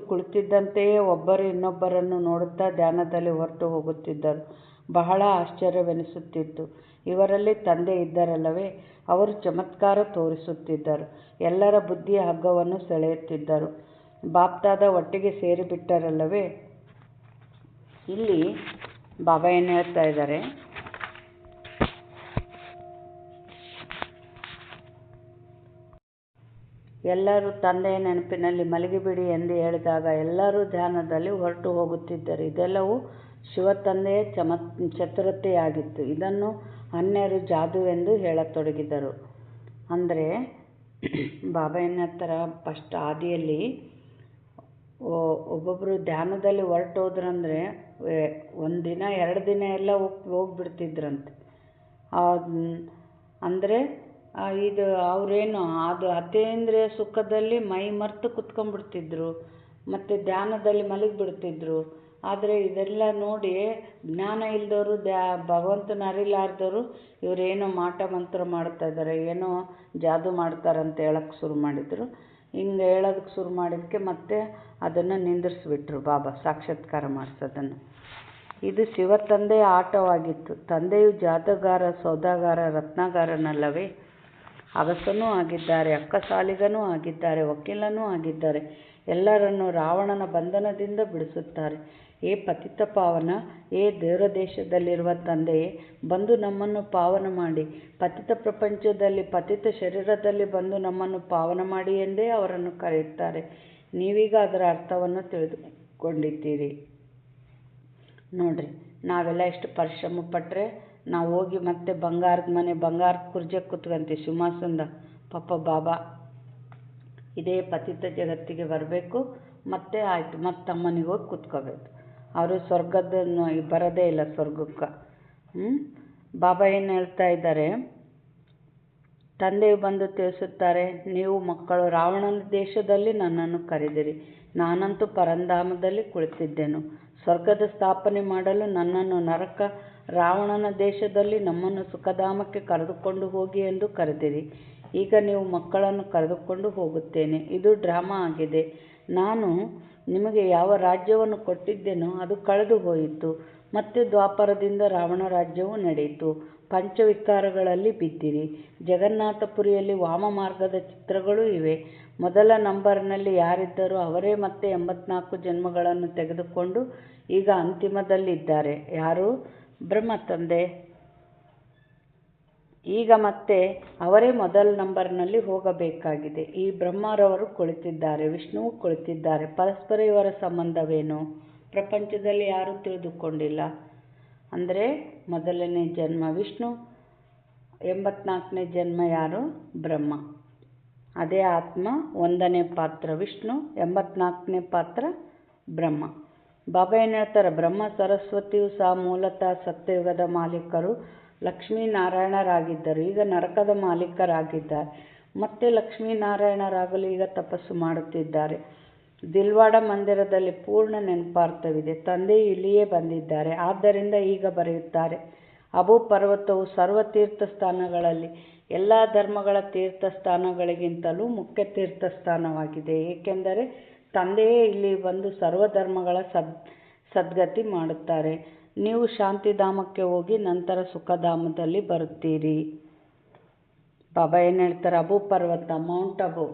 Speaker 1: ಕುಳಿತಿದ್ದಂತೆಯೇ ಒಬ್ಬರು ಇನ್ನೊಬ್ಬರನ್ನು ನೋಡುತ್ತಾ ಧ್ಯಾನದಲ್ಲಿ ಹೊರಟು ಹೋಗುತ್ತಿದ್ದರು. ಬಹಳ ಆಶ್ಚರ್ಯವೆನಿಸುತ್ತಿತ್ತು. ಇವರಲ್ಲಿ ತಂದೆ ಇದ್ದರಲ್ಲವೇ? ಅವರು ಚಮತ್ಕಾರ ತೋರಿಸುತ್ತಿದ್ದರು. ಎಲ್ಲರ ಬುದ್ಧಿಯ ಹಗ್ಗವನ್ನು ಸೆಳೆಯುತ್ತಿದ್ದರು. ಬಾಪ್ದಾದ ಒಟ್ಟಿಗೆ ಸೇರಿಬಿಟ್ಟರಲ್ಲವೇ? ಇಲ್ಲಿ ಬಾಬಾ ಏನು ಹೇಳ್ತಾ ಇದ್ದಾರೆ, ಎಲ್ಲರೂ ತಂದೆಯ ನೆನಪಿನಲ್ಲಿ ಮಲಗಿಬಿಡಿ ಎಂದು ಹೇಳಿದಾಗ ಎಲ್ಲರೂ ಧ್ಯಾನದಲ್ಲಿ ಹೊರಟು ಹೋಗುತ್ತಿದ್ದರು. ಇದೆಲ್ಲವೂ ಶಿವ ತಂದೆಯ ಚತುರತೆಯಾಗಿತ್ತು. ಇದನ್ನು ಅನ್ಯರು ಜಾದುವೆಂದು ಹೇಳತೊಡಗಿದರು. ಅಂದರೆ ಬಾಬಾ ಏನು ಹೇಳ್ತಾರೆ, ಫಸ್ಟ್ ಆದಿಯಲ್ಲಿ ಒಬ್ಬೊಬ್ಬರು ಧ್ಯಾನದಲ್ಲಿ ಹೊರಟೋದ್ರಂದರೆ ಒಂದು ದಿನ 2 ದಿನ ಎಲ್ಲ ಹೋಗ್ಬಿಡ್ತಿದ್ರಂತೆ. ಅಂದರೆ ಇದು ಅವರೇನು ಅದು ಅತೀಂದ್ರಿಯ ಸುಖದಲ್ಲಿ ಮೈ ಮರೆತು ಕುತ್ಕೊಂಡ್ಬಿಡ್ತಿದ್ರು ಮತ್ತು ಧ್ಯಾನದಲ್ಲಿ ಮಲಗಿಬಿಡ್ತಿದ್ರು. ಆದರೆ ಇದೆಲ್ಲ ನೋಡಿ ಜ್ಞಾನ ಇಲ್ಲದವರು ಭಗವಂತನ ಅರಿಲಾರ್ದವರು ಇವರೇನೋ ಮಾಟ ಮಂತ್ರ ಮಾಡ್ತಾಯಿದ್ದಾರೆ, ಏನೋ ಜಾದು ಮಾಡ್ತಾರಂತ ಹೇಳೋಕ್ಕೆ ಶುರು ಮಾಡಿದರು. ಹಿಂಗೆ ಹೇಳೋದಕ್ಕೆ ಶುರು ಮಾಡಿದ್ದಕ್ಕೆ ಮತ್ತೆ ಅದನ್ನು ನಿಂದಿರಿಸ್ಬಿಟ್ರು ಬಾಬಾ ಸಾಕ್ಷಾತ್ಕಾರ ಮಾಡಿಸೋದನ್ನು. ಇದು ಶಿವ ತಂದೆಯ ಆಟವಾಗಿತ್ತು. ತಂದೆಯು ಜಾದಗಾರ, ಸೌದಾಗಾರ, ರತ್ನಗಾರನಲ್ಲವೇ? ಅಗಸನೂ ಆಗಿದ್ದಾರೆ, ಅಕ್ಕಸಾಲಿಗನೂ ಆಗಿದ್ದಾರೆ, ವಕೀಲನೂ ಆಗಿದ್ದಾರೆ. ಎಲ್ಲರನ್ನು ರಾವಣನ ಬಂಧನದಿಂದ ಬಿಡಿಸುತ್ತಾರೆ. ಏ ಪತಿತ ಪಾವನ, ಏ ದೇವರ ದೇಶದಲ್ಲಿರುವ ತಂದೆಯೇ, ಬಂದು ನಮ್ಮನ್ನು ಪಾವನ ಮಾಡಿ. ಪತಿತ ಪ್ರಪಂಚದಲ್ಲಿ ಪತಿತ ಶರೀರದಲ್ಲಿ ಬಂದು ನಮ್ಮನ್ನು ಪಾವನ ಮಾಡಿ ಎಂದೇ ಅವರನ್ನು ಕರೆಯುತ್ತಾರೆ. ನೀವೀಗ ಅದರ ಅರ್ಥವನ್ನು ತಿಳಿದುಕೊಂಡಿದ್ದೀರಿ. ನೋಡ್ರಿ, ನಾವೆಲ್ಲ ಎಷ್ಟು ಪರಿಶ್ರಮ ಪಟ್ಟರೆ ನಾವು ಹೋಗಿ ಮತ್ತೆ ಬಂಗಾರದ ಮನೆ, ಬಂಗಾರದ ಕುರ್ಜೆ ಕೂತ್ಕೊಂತೀವಿ ಸಿಂಹಾಸನದ. ಪಾಪ ಬಾಬಾ ಇದೇ ಪತಿತ ಜಗತ್ತಿಗೆ ಬರಬೇಕು, ಮತ್ತೆ ಆಯಿತು, ಮತ್ತೆ ತಮ್ಮನಿಗೆ ಹೋಗಿ ಕೂತ್ಕೋಬೇಕು. ಅವರು ಸ್ವರ್ಗದನ್ನು ಬರೋದೇ ಇಲ್ಲ ಸ್ವರ್ಗಕ್ಕೆ. ಬಾಬಾ ಏನು ಹೇಳ್ತಾ ಇದ್ದಾರೆ, ತಂದೆಯು ಬಂದು ತಿಳಿಸುತ್ತಾರೆ, ನೀವು ಮಕ್ಕಳು ರಾವಣನ ದೇಶದಲ್ಲಿ ನನ್ನನ್ನು ಕರೆದಿರಿ. ನಾನಂತೂ ಪರಂಧಾಮದಲ್ಲಿ ಕುಳಿತಿದ್ದೆನು. ಸ್ವರ್ಗದ ಸ್ಥಾಪನೆ ಮಾಡಲು ನನ್ನನ್ನು ನರಕ ರಾವಣನ ದೇಶದಲ್ಲಿ ನಮ್ಮನ್ನು ಸುಖಧಾಮಕ್ಕೆ ಕರೆದುಕೊಂಡು ಹೋಗಿ ಎಂದು ಕರೆದಿರಿ. ಈಗ ನೀವು ಮಕ್ಕಳನ್ನು ಕರೆದುಕೊಂಡು ಹೋಗುತ್ತೇನೆ. ಇದು ಡ್ರಾಮಾ ಆಗಿದೆ. ನಾನು ನಿಮಗೆ ಯಾವ ರಾಜ್ಯವನ್ನು ಕೊಟ್ಟಿದ್ದೇನೋ ಅದು ಕಳೆದು ಹೋಯಿತು. ಮತ್ತೆ ದ್ವಾಪರದಿಂದ ರಾವಣ ರಾಜ್ಯವು ನಡೆಯಿತು. ಪಂಚವಿಕಾರಗಳಲ್ಲಿ ಬಿದ್ದಿರಿ. ಜಗನ್ನಾಥಪುರಿಯಲ್ಲಿ ವಾಮ ಮಾರ್ಗದ ಚಿತ್ರಗಳೂ ಇವೆ. ಮೊದಲ ನಂಬರ್ನಲ್ಲಿ ಯಾರಿದ್ದರೋ ಅವರೇ ಮತ್ತೆ 84 ಜನ್ಮಗಳನ್ನು ತೆಗೆದುಕೊಂಡು ಈಗ ಅಂತಿಮದಲ್ಲಿದ್ದಾರೆ. ಯಾರು? ಬ್ರಹ್ಮ ತಂದೆ. ಈಗ ಮತ್ತೆ ಅವರೇ ಮೊದಲ ನಂಬರ್ನಲ್ಲಿ ಹೋಗಬೇಕಾಗಿದೆ. ಈ ಬ್ರಹ್ಮರವರು ಕುಳಿತಿದ್ದಾರೆ, ವಿಷ್ಣುವು ಕುಳಿತಿದ್ದಾರೆ. ಪರಸ್ಪರ ಇವರ ಸಂಬಂಧವೇನು ಪ್ರಪಂಚದಲ್ಲಿ ಯಾರೂ ತಿಳಿದುಕೊಂಡಿಲ್ಲ. ಅಂದರೆ ಮೊದಲನೇ ಜನ್ಮ ವಿಷ್ಣು, 84ನೇ ಜನ್ಮ ಯಾರು? ಬ್ರಹ್ಮ. ಅದೇ ಆತ್ಮ 1ನೇ ಪಾತ್ರ ವಿಷ್ಣು, 84ನೇ ಪಾತ್ರ ಬ್ರಹ್ಮ. ಬಾಬಾ ಏನು ಹೇಳ್ತಾರೆ, ಬ್ರಹ್ಮ ಸರಸ್ವತಿಯು ಸಹ ಮೂಲತಃ ಸತ್ಯಯುಗದ ಮಾಲೀಕರು ಲಕ್ಷ್ಮೀನಾರಾಯಣರಾಗಿದ್ದರು. ಈಗ ನರಕದ ಮಾಲೀಕರಾಗಿದ್ದಾರೆ. ಮತ್ತೆ ಲಕ್ಷ್ಮೀನಾರಾಯಣರಾಗಲು ಈಗ ತಪಸ್ಸು ಮಾಡುತ್ತಿದ್ದಾರೆ. ದಿಲ್ವಾಡ ಮಂದಿರದಲ್ಲಿ ಪೂರ್ಣ ನೆನಪಾರ್ಥವಿದೆ. ತಂದೆಯು ಇಲ್ಲಿಯೇ ಬಂದಿದ್ದಾರೆ. ಆದ್ದರಿಂದ ಈಗ ಬರೆಯುತ್ತಾರೆ, ಅಬು ಪರ್ವತವು ಸರ್ವ ತೀರ್ಥ ಸ್ಥಾನಗಳಲ್ಲಿ ಎಲ್ಲ ಧರ್ಮಗಳ ತೀರ್ಥ ಸ್ಥಾನಗಳಿಗಿಂತಲೂ ಮುಖ್ಯ ತೀರ್ಥ ಸ್ಥಾನವಾಗಿದೆ. ಏಕೆಂದರೆ ತಂದೆಯೇ ಇಲ್ಲಿ ಬಂದು ಸರ್ವಧರ್ಮಗಳ ಸದ್ಗತಿ ಮಾಡುತ್ತಾರೆ. ನೀವು ಶಾಂತಿಧಾಮಕ್ಕೆ ಹೋಗಿ ನಂತರ ಸುಖಧಾಮದಲ್ಲಿ ಬರುತ್ತೀರಿ. ಬಾಬಾ ಏನು ಹೇಳ್ತಾರೆ, ಅಬು ಪರ್ವತ, ಮೌಂಟ್ ಅಬು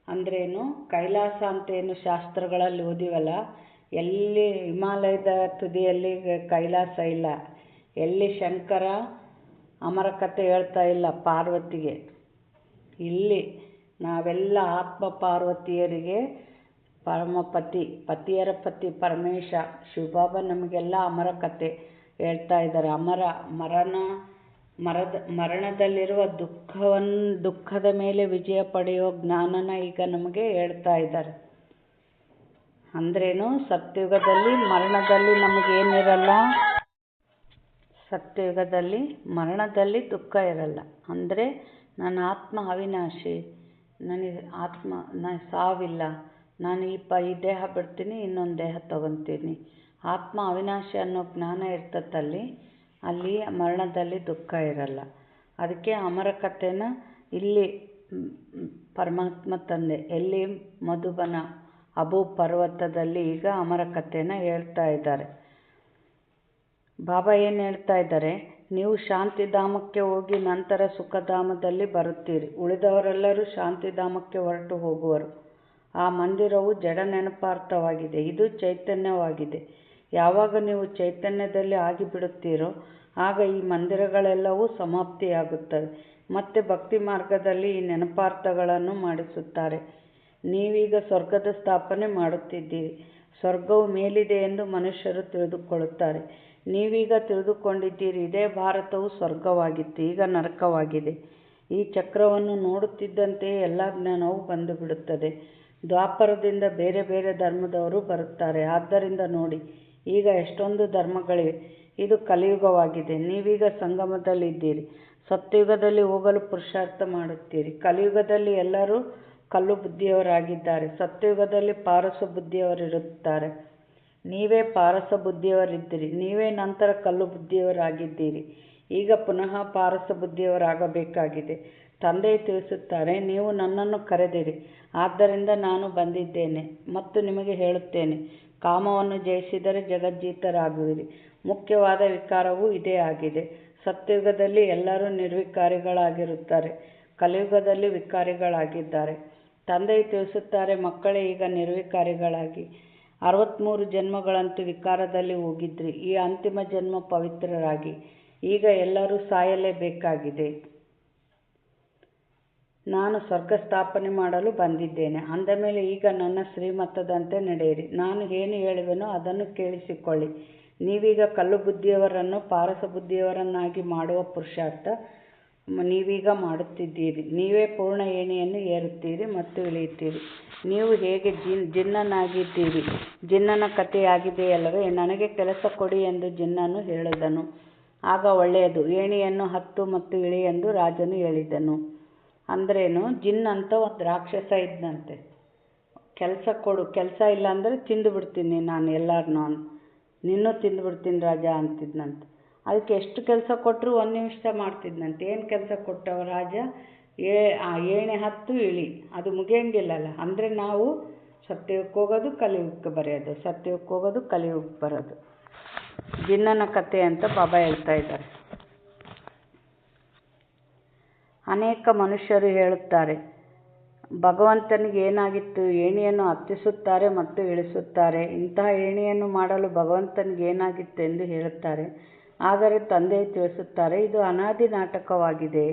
Speaker 1: ಅಂದ್ರೇನು? ಕೈಲಾಸ ಅಂತ ಏನು ಶಾಸ್ತ್ರಗಳಲ್ಲಿ ಓದಿವಲ್ಲ, ಎಲ್ಲಿ ಹಿಮಾಲಯದ ತುದಿಯಲ್ಲಿ ಕೈಲಾಸ ಇಲ್ಲ, ಎಲ್ಲಿ ಶಂಕರ ಅಮರ ಕಥೆ ಹೇಳ್ತಾ ಇಲ್ಲ ಪಾರ್ವತಿಗೆ, ಇಲ್ಲಿ ನಾವೆಲ್ಲ ಆತ್ಮ ಪಾರ್ವತಿಯರಿಗೆ ಪರಮಪತಿ, ಪತಿಯರ ಪತಿ ಪರಮೇಶ ಶಿವಬಾಬಾ ನಮಗೆಲ್ಲ ಅಮರ ಕಥೆ ಹೇಳ್ತಾ ಇದ್ದಾರೆ. ಮರಣದಲ್ಲಿರುವ ದುಃಖದ ಮೇಲೆ ವಿಜಯ ಪಡೆಯೋ ಜ್ಞಾನನ ಈಗ ನಮಗೆ ಹೇಳ್ತಾ ಇದ್ದಾರೆ. ಅಂದ್ರೇನು? ಸತ್ಯಯುಗದಲ್ಲಿ ಮರಣದಲ್ಲಿ ನಮಗೇನಿರಲ್ಲ, ಸತ್ಯಯುಗದಲ್ಲಿ ಮರಣದಲ್ಲಿ ದುಃಖ ಇರಲ್ಲ. ಅಂದರೆ ನನ್ನ ಆತ್ಮ ಅವಿನಾಶಿ, ನನಗೆ ಸಾವಿಲ್ಲ. ನಾನು ಈ ದೇಹ ಬಿಡ್ತೀನಿ, ಇನ್ನೊಂದು ದೇಹ ತಗೊತೀನಿ. ಆತ್ಮ ಅವಿನಾಶಿ ಅನ್ನೋ ಜ್ಞಾನ ಇರ್ತತ್ತಲ್ಲಿ, ಅಲ್ಲಿ ಮರಣದಲ್ಲಿ ದುಃಖ ಇರಲ್ಲ. ಅದಕ್ಕೆ ಅಮರ ಕಥೆನ ಇಲ್ಲಿ ಪರಮಾತ್ಮ ತಂದೆ ಎಲ್ಲಿ ಮಧುಬನ ಅಬು ಪರ್ವತದಲ್ಲಿ ಈಗ ಅಮರ ಕಥೆನ ಹೇಳ್ತಾ ಇದ್ದಾರೆ. ಬಾಬಾ ಏನು ಹೇಳ್ತಾ ಇದ್ದಾರೆ, ನೀವು ಶಾಂತಿಧಾಮಕ್ಕೆ ಹೋಗಿ ನಂತರ ಸುಖಧಾಮದಲ್ಲಿ ಬರುತ್ತೀರಿ. ಉಳಿದವರೆಲ್ಲರೂ ಶಾಂತಿಧಾಮಕ್ಕೆ ಹೊರಟು ಹೋಗುವರು. ಆ ಮಂದಿರವು ಜಡ ನೆನಪಾರ್ಥವಾಗಿದೆ, ಇದು ಚೈತನ್ಯವಾಗಿದೆ. ಯಾವಾಗ ನೀವು ಚೈತನ್ಯದಲ್ಲಿ ಆಗಿಬಿಡುತ್ತೀರೋ ಆಗ ಈ ಮಂದಿರಗಳೆಲ್ಲವೂ ಸಮಾಪ್ತಿಯಾಗುತ್ತವೆ. ಮತ್ತೆ ಭಕ್ತಿ ಮಾರ್ಗದಲ್ಲಿ ಈ ನೆನಪಾರ್ಥಗಳನ್ನು ಮಾಡಿಸುತ್ತಾರೆ. ನೀವೀಗ ಸ್ವರ್ಗದ ಸ್ಥಾಪನೆ ಮಾಡುತ್ತಿದ್ದೀರಿ. ಸ್ವರ್ಗವು ಮೇಲಿದೆ ಎಂದು ಮನುಷ್ಯರು ತಿಳಿದುಕೊಳ್ಳುತ್ತಾರೆ. ನೀವೀಗ ತಿಳಿದುಕೊಂಡಿದ್ದೀರಿ, ಇದೇ ಭಾರತವು ಸ್ವರ್ಗವಾಗಿತ್ತು, ಈಗ ನರಕವಾಗಿದೆ. ಈ ಚಕ್ರವನ್ನು ನೋಡುತ್ತಿದ್ದಂತೆಯೇ ಎಲ್ಲ ಜ್ಞಾನವೂ ಬಂದು ಬಿಡುತ್ತದೆ. ದ್ವಾಪರದಿಂದ ಬೇರೆ ಬೇರೆ ಧರ್ಮದವರು ಬರುತ್ತಾರೆ. ಆದ್ದರಿಂದ ನೋಡಿ, ಈಗ ಎಷ್ಟೊಂದು ಧರ್ಮಗಳಿವೆ. ಇದು ಕಲಿಯುಗವಾಗಿದೆ. ನೀವೀಗ ಸಂಗಮದಲ್ಲಿದ್ದೀರಿ. ಸತ್ಯಯುಗದಲ್ಲಿ ಹೋಗಲು ಪುರುಷಾರ್ಥ ಮಾಡುತ್ತೀರಿ. ಕಲಿಯುಗದಲ್ಲಿ ಎಲ್ಲರೂ ಕಲ್ಲು ಬುದ್ಧಿಯವರಾಗಿದ್ದಾರೆ. ಸತ್ಯಯುಗದಲ್ಲಿ ಪಾರಸ ಬುದ್ಧಿಯವರಿರುತ್ತಾರೆ. ನೀವೇ ಪಾರಸ ಬುದ್ಧಿಯವರಿದ್ದೀರಿ. ನೀವೇ ನಂತರ ಕಲ್ಲು ಬುದ್ಧಿಯವರಾಗಿದ್ದೀರಿ. ಈಗ ಪುನಃ ಪಾರಸ ಬುದ್ಧಿಯವರಾಗಬೇಕಾಗಿದೆ. ತಂದೆಯು ತಿಳಿಸುತ್ತಾರೆ, ನೀವು ನನ್ನನ್ನು ಕರೆದಿರಿ, ಆದ್ದರಿಂದ ನಾನು ಬಂದಿದ್ದೇನೆ ಮತ್ತು ನಿಮಗೆ ಹೇಳುತ್ತೇನೆ, ಕಾಮವನ್ನು ಜಯಿಸಿದರೆ ಜಗಜ್ಜೀತರಾಗುವಿರಿ. ಮುಖ್ಯವಾದ ವಿಕಾರವೂ ಇದೇ ಆಗಿದೆ. ಸತ್ಯಯುಗದಲ್ಲಿ ಎಲ್ಲರೂ ನಿರ್ವಿಕಾರಿಗಳಾಗಿರುತ್ತಾರೆ. ಕಲಿಯುಗದಲ್ಲಿ ವಿಕಾರಿಗಳಾಗಿದ್ದಾರೆ. ತಂದೆಯು ತಿಳಿಸುತ್ತಾರೆ, ಮಕ್ಕಳೇ, ಈಗ ನಿರ್ವಿಕಾರಿಗಳಾಗಿ 63 ಜನ್ಮಗಳಂತೂ ವಿಕಾರದಲ್ಲಿ ಹೋಗಿದ್ರಿ. ಈ ಅಂತಿಮ ಜನ್ಮ ಪವಿತ್ರರಾಗಿ. ಈಗ ಎಲ್ಲರೂ ಸಾಯಲೇಬೇಕಾಗಿದೆ. ನಾನು ಸ್ವರ್ಗ ಸ್ಥಾಪನೆ ಮಾಡಲು ಬಂದಿದ್ದೇನೆ. ಅಂದಮೇಲೆ ಈಗ ನನ್ನ ಶ್ರೀಮತದಂತೆ ನಡೆಯಿರಿ. ನಾನು ಏನು ಹೇಳುವೆನೋ ಅದನ್ನು ಕೇಳಿಸಿಕೊಳ್ಳಿ. ನೀವೀಗ ಕಲ್ಲು ಬುದ್ಧಿಯವರನ್ನು ಪಾರಸ ಬುದ್ಧಿಯವರನ್ನಾಗಿ ಮಾಡುವ ಪುರುಷಾರ್ಥ ನೀವೀಗ ಮಾಡುತ್ತಿದ್ದೀರಿ. ನೀವೇ ಪೂರ್ಣ ಏಣಿಯನ್ನು ಏರುತ್ತೀರಿ ಮತ್ತು ಇಳಿಯುತ್ತೀರಿ. ನೀವು ಹೇಗೆ ಜಿನ್ನನಾಗಿದ್ದೀರಿ. ಜಿನ್ನನ ಕಥೆಯಾಗಿದೆಯಲ್ಲವೇ. ನನಗೆ ಕೆಲಸ ಕೊಡಿ ಎಂದು ಜಿನ್ನನು ಹೇಳಿದನು. ಆಗ ಒಳ್ಳೆಯದು, ಏಣಿಯನ್ನು ಹತ್ತು ಮತ್ತು ಇಳಿ ಎಂದು ರಾಜನು ಹೇಳಿದನು. ಅಂದ್ರೇನು, ಜಿನ್ ಅಂತ ಒಂದು ರಾಕ್ಷಸ ಇದ್ದಂತೆ. ಕೆಲಸ ಕೊಡು, ಕೆಲಸ ಇಲ್ಲ ಅಂದರೆ ತಿಂದು ಬಿಡ್ತೀನಿ ನಾನು ಎಲ್ಲರನ್ನೂ, ನಿನ್ನೂ ತಿಂದುಬಿಡ್ತೀನಿ ರಾಜ ಅಂತಿದ್ನಂತೆ. ಅದಕ್ಕೆ ಎಷ್ಟು ಕೆಲಸ ಕೊಟ್ಟರು 1 ನಿಮಿಷ ಮಾಡ್ತಿದ್ನಂತೆ. ಏನು ಕೆಲಸ ಕೊಟ್ಟವ ರಾಜ? ಏಣಿ ಹತ್ತು ಇಳಿ, ಅದು ಮುಗಿಯಂಗಿಲ್ಲಲ್ಲ. ಅಂದರೆ ನಾವು ಸತ್ಯಯುಗಕ್ಕೆ ಹೋಗೋದು, ಕಲಿಯುಗಕ್ಕೆ ಬರೆಯೋದು, ಸತ್ಯಯುಗಕ್ಕೆ ಹೋಗೋದು, ಕಲಿಯುಗಕ್ಕೆ ಬರೋದು. ಜಿನ್ನನ ಕಥೆ ಅಂತ ಬಾಬಾ ಹೇಳ್ತಾ ಇದ್ದಾರೆ. ಅನೇಕ ಮನುಷ್ಯರು ಹೇಳುತ್ತಾರೆ, ಭಗವಂತನಿಗೆ ಏನಾಗಿತ್ತು? ಏಣಿಯನ್ನು ಹತ್ತಿಸುತ್ತಾರೆ ಮತ್ತು ಇಳಿಸುತ್ತಾರೆ. ಇಂತಹ ಏಣಿಯನ್ನು ಮಾಡಲು ಭಗವಂತನಿಗೆ ಏನಾಗಿತ್ತು ಎಂದು ಹೇಳುತ್ತಾರೆ. ಆದರೆ ತಂದೆಯು ತಿಳಿಸುತ್ತಾರೆ, ಇದು ಅನಾದಿ ನಾಟಕವಾಗಿದೆ.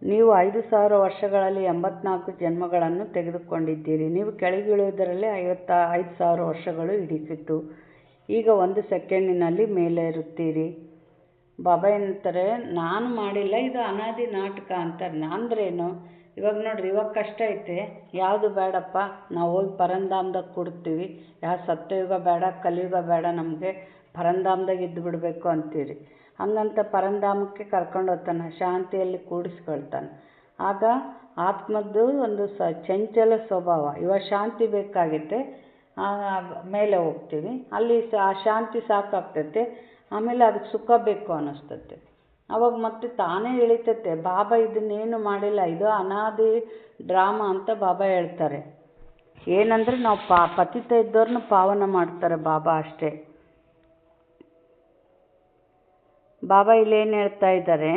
Speaker 1: ನೀವು 5000 ವರ್ಷಗಳಲ್ಲಿ 84 ಜನ್ಮಗಳನ್ನು ತೆಗೆದುಕೊಂಡಿದ್ದೀರಿ. ನೀವು ಕೆಳಗಿಳಿಯುವುದರಲ್ಲೇ 5000 ವರ್ಷಗಳು ಹಿಡಿಸಿತು. ಈಗ 1 ಸೆಕೆಂಡಿನಲ್ಲಿ ಮೇಲೇರುತ್ತೀರಿ. ಬಾಬಾ ಏನಂತಾರೆ, ನಾನು ಮಾಡಿಲ್ಲ, ಇದು ಅನಾದಿ ನಾಟಕ ಅಂತಾರೆ. ಅಂದ್ರೇನು? ಇವಾಗ ನೋಡ್ರಿ, ಇವಾಗ ಕಷ್ಟ ಐತೆ, ಯಾವುದು ಬೇಡಪ್ಪ, ನಾವು ಹೋಗಿ ಪರಂಧಾಮದಾಗ ಕೊಡ್ತೀವಿ. ಯಾವ ಸತ್ಯಯುಗ ಬೇಡ, ಕಲಿಯುಗ ಬೇಡ, ನಮಗೆ ಪರಂಧಾಮದಾಗ ಇದ್ದು ಬಿಡಬೇಕು ಅಂತೀರಿ. ಹಂಗಂತ ಪರಂಧಾಮಕ್ಕೆ ಕರ್ಕೊಂಡು ಹೋಗ್ತಾನೆ, ಶಾಂತಿಯಲ್ಲಿ ಕೂಡಿಸ್ಕೊಳ್ತಾನೆ. ಆಗ ಆತ್ಮದ್ದು ಒಂದು ಚಂಚಲ ಸ್ವಭಾವ. ಇವಾಗ ಶಾಂತಿ ಬೇಕಾಗುತ್ತೆ, ಮೇಲೆ ಹೋಗ್ತೀವಿ, ಅಲ್ಲಿ ಆ ಶಾಂತಿ ಸಾಕಾಗ್ತೈತೆ, ಆಮೇಲೆ ಅದಕ್ಕೆ ಸುಖ ಬೇಕು ಅನ್ನಿಸ್ತೈತೆ. ಅವಾಗ ಮತ್ತೆ ತಾನೇ ಇಳಿತೈತೆ. ಬಾಬಾ ಇದನ್ನೇನು ಮಾಡಿಲ್ಲ, ಇದು ಅನಾದಿ ಡ್ರಾಮಾ ಅಂತ ಬಾಬಾ ಹೇಳ್ತಾರೆ. ಏನಂದರೆ ನಾವು ಪತಿತ ಇದ್ದವ್ರನ್ನ ಪಾವನ ಮಾಡ್ತಾರೆ ಬಾಬಾ ಅಷ್ಟೇ. ಬಾಬಾ ಇಲ್ಲೇನು ಹೇಳ್ತಾ ಇದ್ದಾರೆ,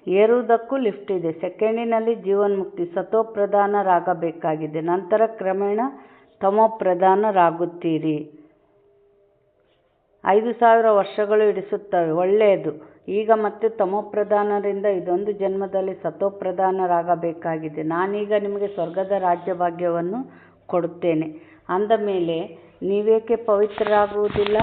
Speaker 1: ಏರುವುದಕ್ಕೂ ಲಿಫ್ಟ್ ಇದೆ. ಸೆಕೆಂಡಿನಲ್ಲಿ ಜೀವನ್ಮುಕ್ತಿ, ಸತೋಪ್ರಧಾನರಾಗಬೇಕಾಗಿದೆ. ನಂತರ ಕ್ರಮೇಣ ತಮೋಪ್ರಧಾನರಾಗುತ್ತೀರಿ. 5000 ವರ್ಷಗಳು ಹಿಡಿಸುತ್ತವೆ, ಒಳ್ಳೆಯದು. ಈಗ ಮತ್ತೆ ತಮೋಪ್ರಧಾನರಿಂದ ಇದೊಂದು ಜನ್ಮದಲ್ಲಿ ಸತೋಪ್ರಧಾನರಾಗಬೇಕಾಗಿದೆ. ನಾನೀಗ ನಿಮಗೆ ಸ್ವರ್ಗದ ರಾಜ್ಯಭಾಗ್ಯವನ್ನು ಕೊಡುತ್ತೇನೆ. ಅಂದ ಮೇಲೆ ನೀವೇಕೆ ಪವಿತ್ರರಾಗುವುದಿಲ್ಲ?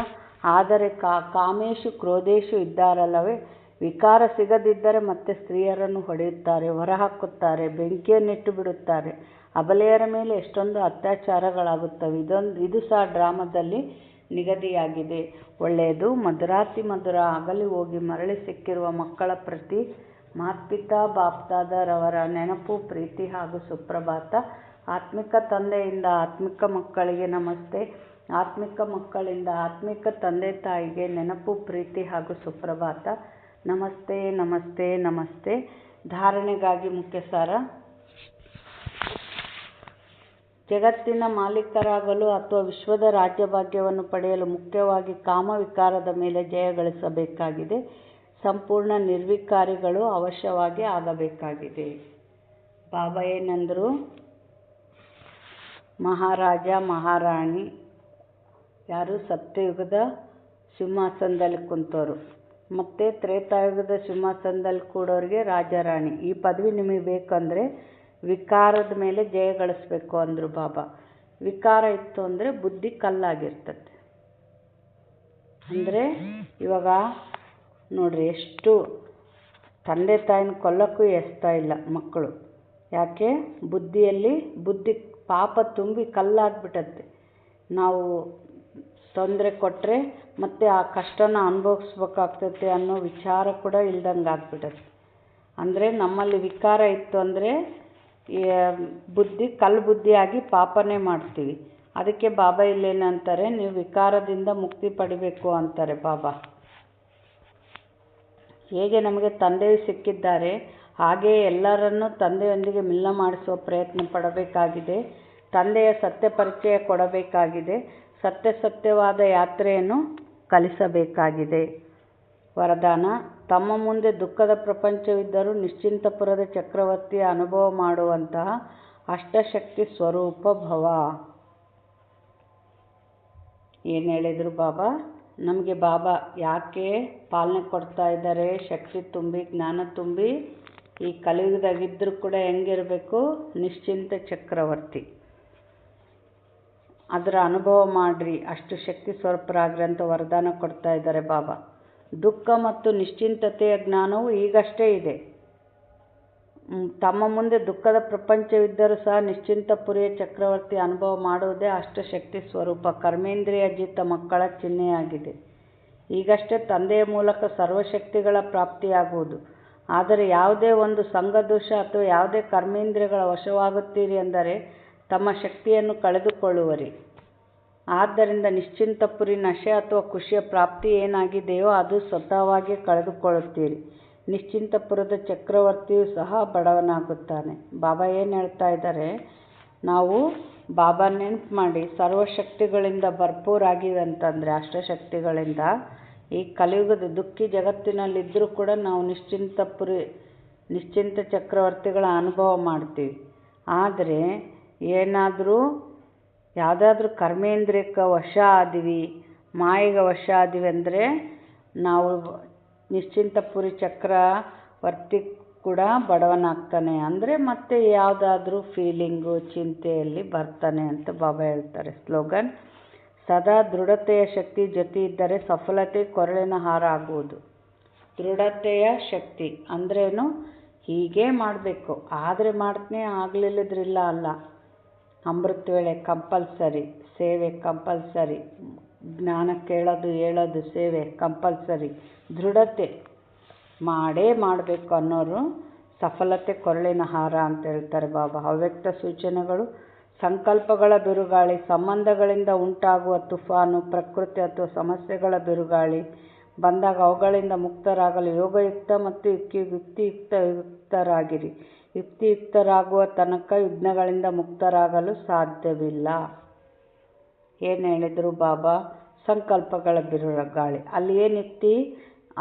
Speaker 1: ಆದರೆ ಕಾಮೇಶು ಕ್ರೋಧೇಶು ಇದ್ದಾರಲ್ಲವೇ, ವಿಕಾರ ಸಿಗದಿದ್ದರೆ ಮತ್ತೆ ಸ್ತ್ರೀಯರನ್ನು ಹೊಡೆಯುತ್ತಾರೆ, ಹೊರಹಾಕುತ್ತಾರೆ, ಬೆಂಕಿಯನ್ನಿಟ್ಟು ಬಿಡುತ್ತಾರೆ. ಅಬಲೆಯರ ಮೇಲೆ ಎಷ್ಟೊಂದು ಅತ್ಯಾಚಾರಗಳಾಗುತ್ತವೆ. ಇದು ಸಹ ಡ್ರಾಮಾದಲ್ಲಿ ನಿಗದಿಯಾಗಿದೆ. ಒಳ್ಳೆಯದು. ಮಧುರಾತಿ ಮಧುರ ಆಗಲಿ ಹೋಗಿ ಮರಳಿ ಸಿಕ್ಕಿರುವ ಮಕ್ಕಳ ಪ್ರತಿ ಮಾತ್ಪಿತಾ ಬಾಪ್ದಾದರವರ ನೆನಪು, ಪ್ರೀತಿ ಹಾಗೂ ಸುಪ್ರಭಾತ. ಆತ್ಮಿಕ ತಂದೆಯಿಂದ ಆತ್ಮಿಕ ಮಕ್ಕಳಿಗೆ ನಮಸ್ತೆ. ಆತ್ಮಿಕ ಮಕ್ಕಳಿಂದ ಆತ್ಮಿಕ ತಂದೆ ತಾಯಿಗೆ ನೆನಪು, ಪ್ರೀತಿ ಹಾಗೂ ಸುಪ್ರಭಾತ. ನಮಸ್ತೆ ನಮಸ್ತೆ ನಮಸ್ತೆ. ಧಾರಣೆಗಾಗಿ ಮುಖ್ಯ ಸಾರ. ಜಗತ್ತಿನ ಮಾಲೀಕರಾಗಲು ಅಥವಾ ವಿಶ್ವದ ರಾಜ್ಯಭಾಗ್ಯವನ್ನು ಪಡೆಯಲು ಮುಖ್ಯವಾಗಿ ಕಾಮವಿಕಾರದ ಮೇಲೆ ಜಯ ಗಳಿಸಬೇಕಾಗಿದೆ. ಸಂಪೂರ್ಣ ನಿರ್ವಿಕಾರಿಗಳು ಅವಶ್ಯವಾಗಿ ಆಗಬೇಕಾಗಿದೆ. ಬಾಬಾ ಏನಂದರು? ಮಹಾರಾಜ ಮಹಾರಾಣಿ ಯಾರು ಸತ್ಯಯುಗದ ಸಿಂಹಾಸನದಲ್ಲಿ ಕುಂತವರು, ಮತ್ತು ತ್ರೇತಾಯುಗದ ಸಿಂಹಾಸನದಲ್ಲಿ ಕೂಡೋರಿಗೆ ರಾಜಾರಾಣಿ. ಈ ಪದವಿ ನಿಮಗೆ ಬೇಕಂದರೆ ವಿಕಾರದ ಮೇಲೆ ಜಯ ಗಳಿಸ್ಬೇಕು ಅಂದರು ಬಾಬಾ. ವಿಕಾರ ಇತ್ತು ಅಂದರೆ ಬುದ್ಧಿ ಕಲ್ಲಾಗಿರ್ತದೆ. ಅಂದರೆ ಇವಾಗ ನೋಡ್ರಿ, ಎಷ್ಟು ತಂದೆ ತಾಯಿನ ಕೊಲ್ಲಕ್ಕೂ ಎಸ್ತಾ ಇಲ್ಲ ಮಕ್ಕಳು. ಯಾಕೆ? ಬುದ್ಧಿ ಪಾಪ ತುಂಬಿ ಕಲ್ಲಾಗ್ಬಿಟ್ಟತ್ತೆ. ನಾವು ತೊಂದರೆ ಕೊಟ್ಟರೆ ಮತ್ತೆ ಆ ಕಷ್ಟನ ಅನುಭವಿಸ್ಬೇಕಾಗ್ತೈತೆ ಅನ್ನೋ ವಿಚಾರ ಕೂಡ ಇಲ್ದಂಗೆ ಆಗ್ಬಿಟ್ಟತ್ತೆ. ಅಂದರೆ ನಮ್ಮಲ್ಲಿ ವಿಕಾರ ಇತ್ತು ಅಂದರೆ ಕಲ್ಲು ಬುದ್ಧಿಯಾಗಿ ಪಾಪನೇ ಮಾಡ್ತೀವಿ. ಅದಕ್ಕೆ ಬಾಬಾ ಇಲ್ಲೇನಂತಾರೆ, ನೀವು ವಿಕಾರದಿಂದ ಮುಕ್ತಿ ಪಡಿಬೇಕು ಅಂತಾರೆ ಬಾಬಾ. ಹೇಗೆ ನಮಗೆ ತಂದೆಯು ಸಿಕ್ಕಿದ್ದಾರೆ ಹಾಗೆಯೇ ಎಲ್ಲರನ್ನೂ ತಂದೆಯೊಂದಿಗೆ ಮಿಲನ ಮಾಡಿಸುವ ಪ್ರಯತ್ನ ಪಡಬೇಕಾಗಿದೆ. ತಂದೆಯ ಸತ್ಯ ಪರಿಚಯ ಕೊಡಬೇಕಾಗಿದೆ. ಸತ್ಯವಾದ ಯಾತ್ರೆಯನ್ನು ಕಲಿಸಬೇಕಾಗಿದೆ. ವರದಾನ: ತಮ್ಮ ಮುಂದೆ ದುಃಖದ ಪ್ರಪಂಚವಿದ್ದರೂ ನಿಶ್ಚಿಂತಪುರದ ಚಕ್ರವರ್ತಿಯ ಅನುಭವ ಮಾಡುವಂತಹ ಅಷ್ಟಶಕ್ತಿ ಸ್ವರೂಪ ಭವ. ಏನು ಹೇಳಿದರು ಬಾಬಾ? ನಮಗೆ ಬಾಬಾ ಯಾಕೆ ಪಾಲನೆ ಕೊಡ್ತಾ ಇದ್ದಾರೆ? ಶಕ್ತಿ ತುಂಬಿ, ಜ್ಞಾನ ತುಂಬಿ, ಈ ಕಲಿಯುಗದಾಗಿದ್ದರೂ ಕೂಡ ಹೆಂಗಿರಬೇಕು? ನಿಶ್ಚಿಂತ ಚಕ್ರವರ್ತಿ. ಅದರ ಅನುಭವ ಮಾಡಿರಿ, ಅಷ್ಟು ಶಕ್ತಿ ಸ್ವರೂಪರಾಗ್ರಿ ಅಂತ ವರದಾನ ಕೊಡ್ತಾ ಇದ್ದಾರೆ ಬಾಬಾ. ದುಃಖ ಮತ್ತು ನಿಶ್ಚಿಂತತೆಯ ಜ್ಞಾನವು ಈಗಷ್ಟೇ ಇದೆ. ತಮ್ಮ ಮುಂದೆ ದುಃಖದ ಪ್ರಪಂಚವಿದ್ದರೂ ಸಹ ನಿಶ್ಚಿಂತಪುರಿಯ ಚಕ್ರವರ್ತಿ ಅನುಭವ ಮಾಡುವುದೇ ಅಷ್ಟಶಕ್ತಿ ಸ್ವರೂಪ ಕರ್ಮೇಂದ್ರಿಯ ಜಿತ ಮಕ್ಕಳ ಚಿಹ್ನೆಯಾಗಿದೆ. ಈಗಷ್ಟೇ ತಂದೆಯ ಮೂಲಕ ಸರ್ವಶಕ್ತಿಗಳ ಪ್ರಾಪ್ತಿಯಾಗುವುದು. ಆದರೆ ಯಾವುದೇ ಒಂದು ಸಂಘದೋಷ ಅಥವಾ ಯಾವುದೇ ಕರ್ಮೇಂದ್ರಿಯಗಳ ವಶವಾಗುತ್ತೀರಿ ಎಂದರೆ ತಮ್ಮ ಶಕ್ತಿಯನ್ನು ಕಳೆದುಕೊಳ್ಳುವರಿ. ಆದ್ದರಿಂದ ನಿಶ್ಚಿಂತಪುರಿ ನಶೆ ಅಥವಾ ಖುಷಿಯ ಪ್ರಾಪ್ತಿ ಏನಾಗಿದೆಯೋ ಅದು ಸ್ವತಃವಾಗಿ ಕಳೆದುಕೊಳ್ಳುತ್ತೀರಿ. ನಿಶ್ಚಿಂತಪುರದ ಚಕ್ರವರ್ತಿಯು ಸಹ ಬಡವನಾಗುತ್ತಾನೆ. ಬಾಬಾ ಏನು ಹೇಳ್ತಾ ಇದ್ದಾರೆ? ನಾವು ಬಾಬಾ ನೆನಪು ಮಾಡಿ ಸರ್ವಶಕ್ತಿಗಳಿಂದ ಭರ್ಪೂರಾಗಿವೆ ಅಂತಂದರೆ, ಅಷ್ಟಶಕ್ತಿಗಳಿಂದ ಈ ಕಲಿಯುಗದ ದುಃಖಿ ಜಗತ್ತಿನಲ್ಲಿದ್ದರೂ ಕೂಡ ನಾವು ನಿಶ್ಚಿಂತ ಚಕ್ರವರ್ತಿಗಳ ಅನುಭವ ಮಾಡ್ತೀವಿ. ಆದರೆ ಏನಾದರೂ ಯಾವುದಾದ್ರೂ ಕರ್ಮೇಂದ್ರಿಯಕ್ಕೆ ವಶ ಆದಿವಿ, ಮಾಯೆಗೆ ವಶ ಆದಿವಿ ಅಂದರೆ ನಾವು ನಿಶ್ಚಿಂತಪುರಿ ಚಕ್ರವರ್ತಿ ಕೂಡ ಬಡವನಾಗ್ತಾನೆ. ಅಂದರೆ ಮತ್ತೆ ಯಾವುದಾದ್ರೂ ಫೀಲಿಂಗು, ಚಿಂತೆಯಲ್ಲಿ ಬರ್ತಾನೆ ಅಂತ ಬಾಬಾ ಹೇಳ್ತಾರೆ. ಸ್ಲೋಗನ್: ಸದಾ ದೃಢತೆಯ ಶಕ್ತಿ ಜೊತೆ ಇದ್ದರೆ ಸಫಲತೆ ಕೊರಳಿನ ಹಾರ ಆಗುವುದು. ದೃಢತೆಯ ಶಕ್ತಿ ಅಂದ್ರೇನು? ಹೀಗೇ ಮಾಡಬೇಕು, ಆದರೆ ಮಾಡ್ತೀನಿ, ಆಗಲಿಲ್ಲದ್ರಿಲ್ಲ ಅಲ್ಲ. ಅಮೃತ ವೇಳೆ ಕಂಪಲ್ಸರಿ, ಸೇವೆ ಕಂಪಲ್ಸರಿ, ಜ್ಞಾನ ಕೇಳೋದು ಹೇಳೋದು ಸೇವೆ ಕಂಪಲ್ಸರಿ. ದೃಢತೆ ಮಾಡೇ ಮಾಡಬೇಕು ಅನ್ನೋರು ಸಫಲತೆ ಕೊರಳಿನ ಹಾರ ಅಂತ ಹೇಳ್ತಾರೆ ಬಾಬಾ. ಅವ್ಯಕ್ತ ಸೂಚನೆಗಳು: ಸಂಕಲ್ಪಗಳ ಬಿರುಗಾಳಿ, ಸಂಬಂಧಗಳಿಂದ ಉಂಟಾಗುವ ತುಫಾನು, ಪ್ರಕೃತಿ ಅಥವಾ ಸಮಸ್ಯೆಗಳ ಬಿರುಗಾಳಿ ಬಂದಾಗ ಅವುಗಳಿಂದ ಮುಕ್ತರಾಗಲು ಯೋಗಯುಕ್ತ ಮತ್ತು ಯುಕ್ತಿಯುಕ್ತರಾಗಿರಿ. ಯುಕ್ತಿಯುಕ್ತರಾಗುವ ತನಕ ಯುಗ್ನಗಳಿಂದ ಮುಕ್ತರಾಗಲು ಸಾಧ್ಯವಿಲ್ಲ. ಏನು ಹೇಳಿದರು ಬಾಬಾ? ಸಂಕಲ್ಪಗಳ ಬಿರುಗಾಳಿ. ಅಲ್ಲಿ ಏನು ಯುಕ್ತಿ?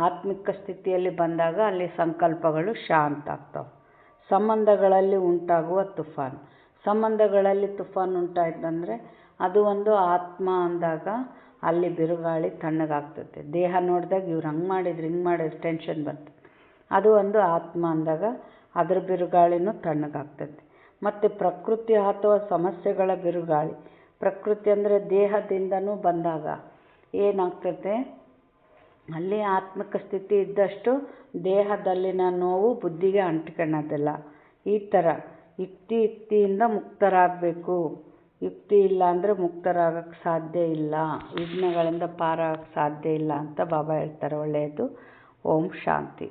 Speaker 1: ಆತ್ಮಿಕ ಸ್ಥಿತಿಯಲ್ಲಿ ಬಂದಾಗ ಅಲ್ಲಿ ಸಂಕಲ್ಪಗಳು ಶಾಂತ ಆಗ್ತವೆ. ಸಂಬಂಧಗಳಲ್ಲಿ ಉಂಟಾಗುವ ತುಫಾನ್. ಸಂಬಂಧಗಳಲ್ಲಿ ತುಫಾನ್ ಉಂಟಾಯ್ತಂದರೆ ಅದು ಒಂದು ಆತ್ಮ ಅಂದಾಗ ಅಲ್ಲಿ ಬಿರುಗಾಳಿ ತಣ್ಣಗಾಗ್ತದೆ. ದೇಹ ನೋಡಿದಾಗ ಇವ್ರು ಹಂಗೆ ಮಾಡಿದ್ರು ಟೆನ್ಷನ್ ಬರ್ತದೆ. ಅದು ಒಂದು ಆತ್ಮ ಅಂದಾಗ ಅದರ ಬಿರುಗಾಳಿನೂ ತಣ್ಣಗಾಗ್ತದೆ. ಮತ್ತು ಪ್ರಕೃತಿ ಅಥವಾ ಸಮಸ್ಯೆಗಳ ಬಿರುಗಾಳಿ. ಪ್ರಕೃತಿ ಅಂದರೆ ದೇಹದಿಂದನೂ ಬಂದಾಗ ಏನಾಗ್ತದೆ? ಅಲ್ಲಿ ಆತ್ಮಿಕ ಸ್ಥಿತಿ ಇದ್ದಷ್ಟು ದೇಹದಲ್ಲಿನ ನೋವು ಬುದ್ಧಿಗೆ ಅಂಟ್ಕೊಳ್ಳೋದಿಲ್ಲ. ಈ ಥರ ಯುಕ್ತಿಯಿಂದ ಮುಕ್ತರಾಗಬೇಕು. ಯುಕ್ತಿ ಇಲ್ಲ ಅಂದರೆ ಮುಕ್ತರಾಗಕ್ಕೆ ಸಾಧ್ಯ ಇಲ್ಲ, ವಿಘ್ನಗಳಿಂದ ಪಾರಾಗಕ್ಕೆ ಸಾಧ್ಯ ಇಲ್ಲ ಅಂತ ಬಾಬಾ ಹೇಳ್ತಾರೆ. ಒಳ್ಳೆಯದು. ಓಂ ಶಾಂತಿ.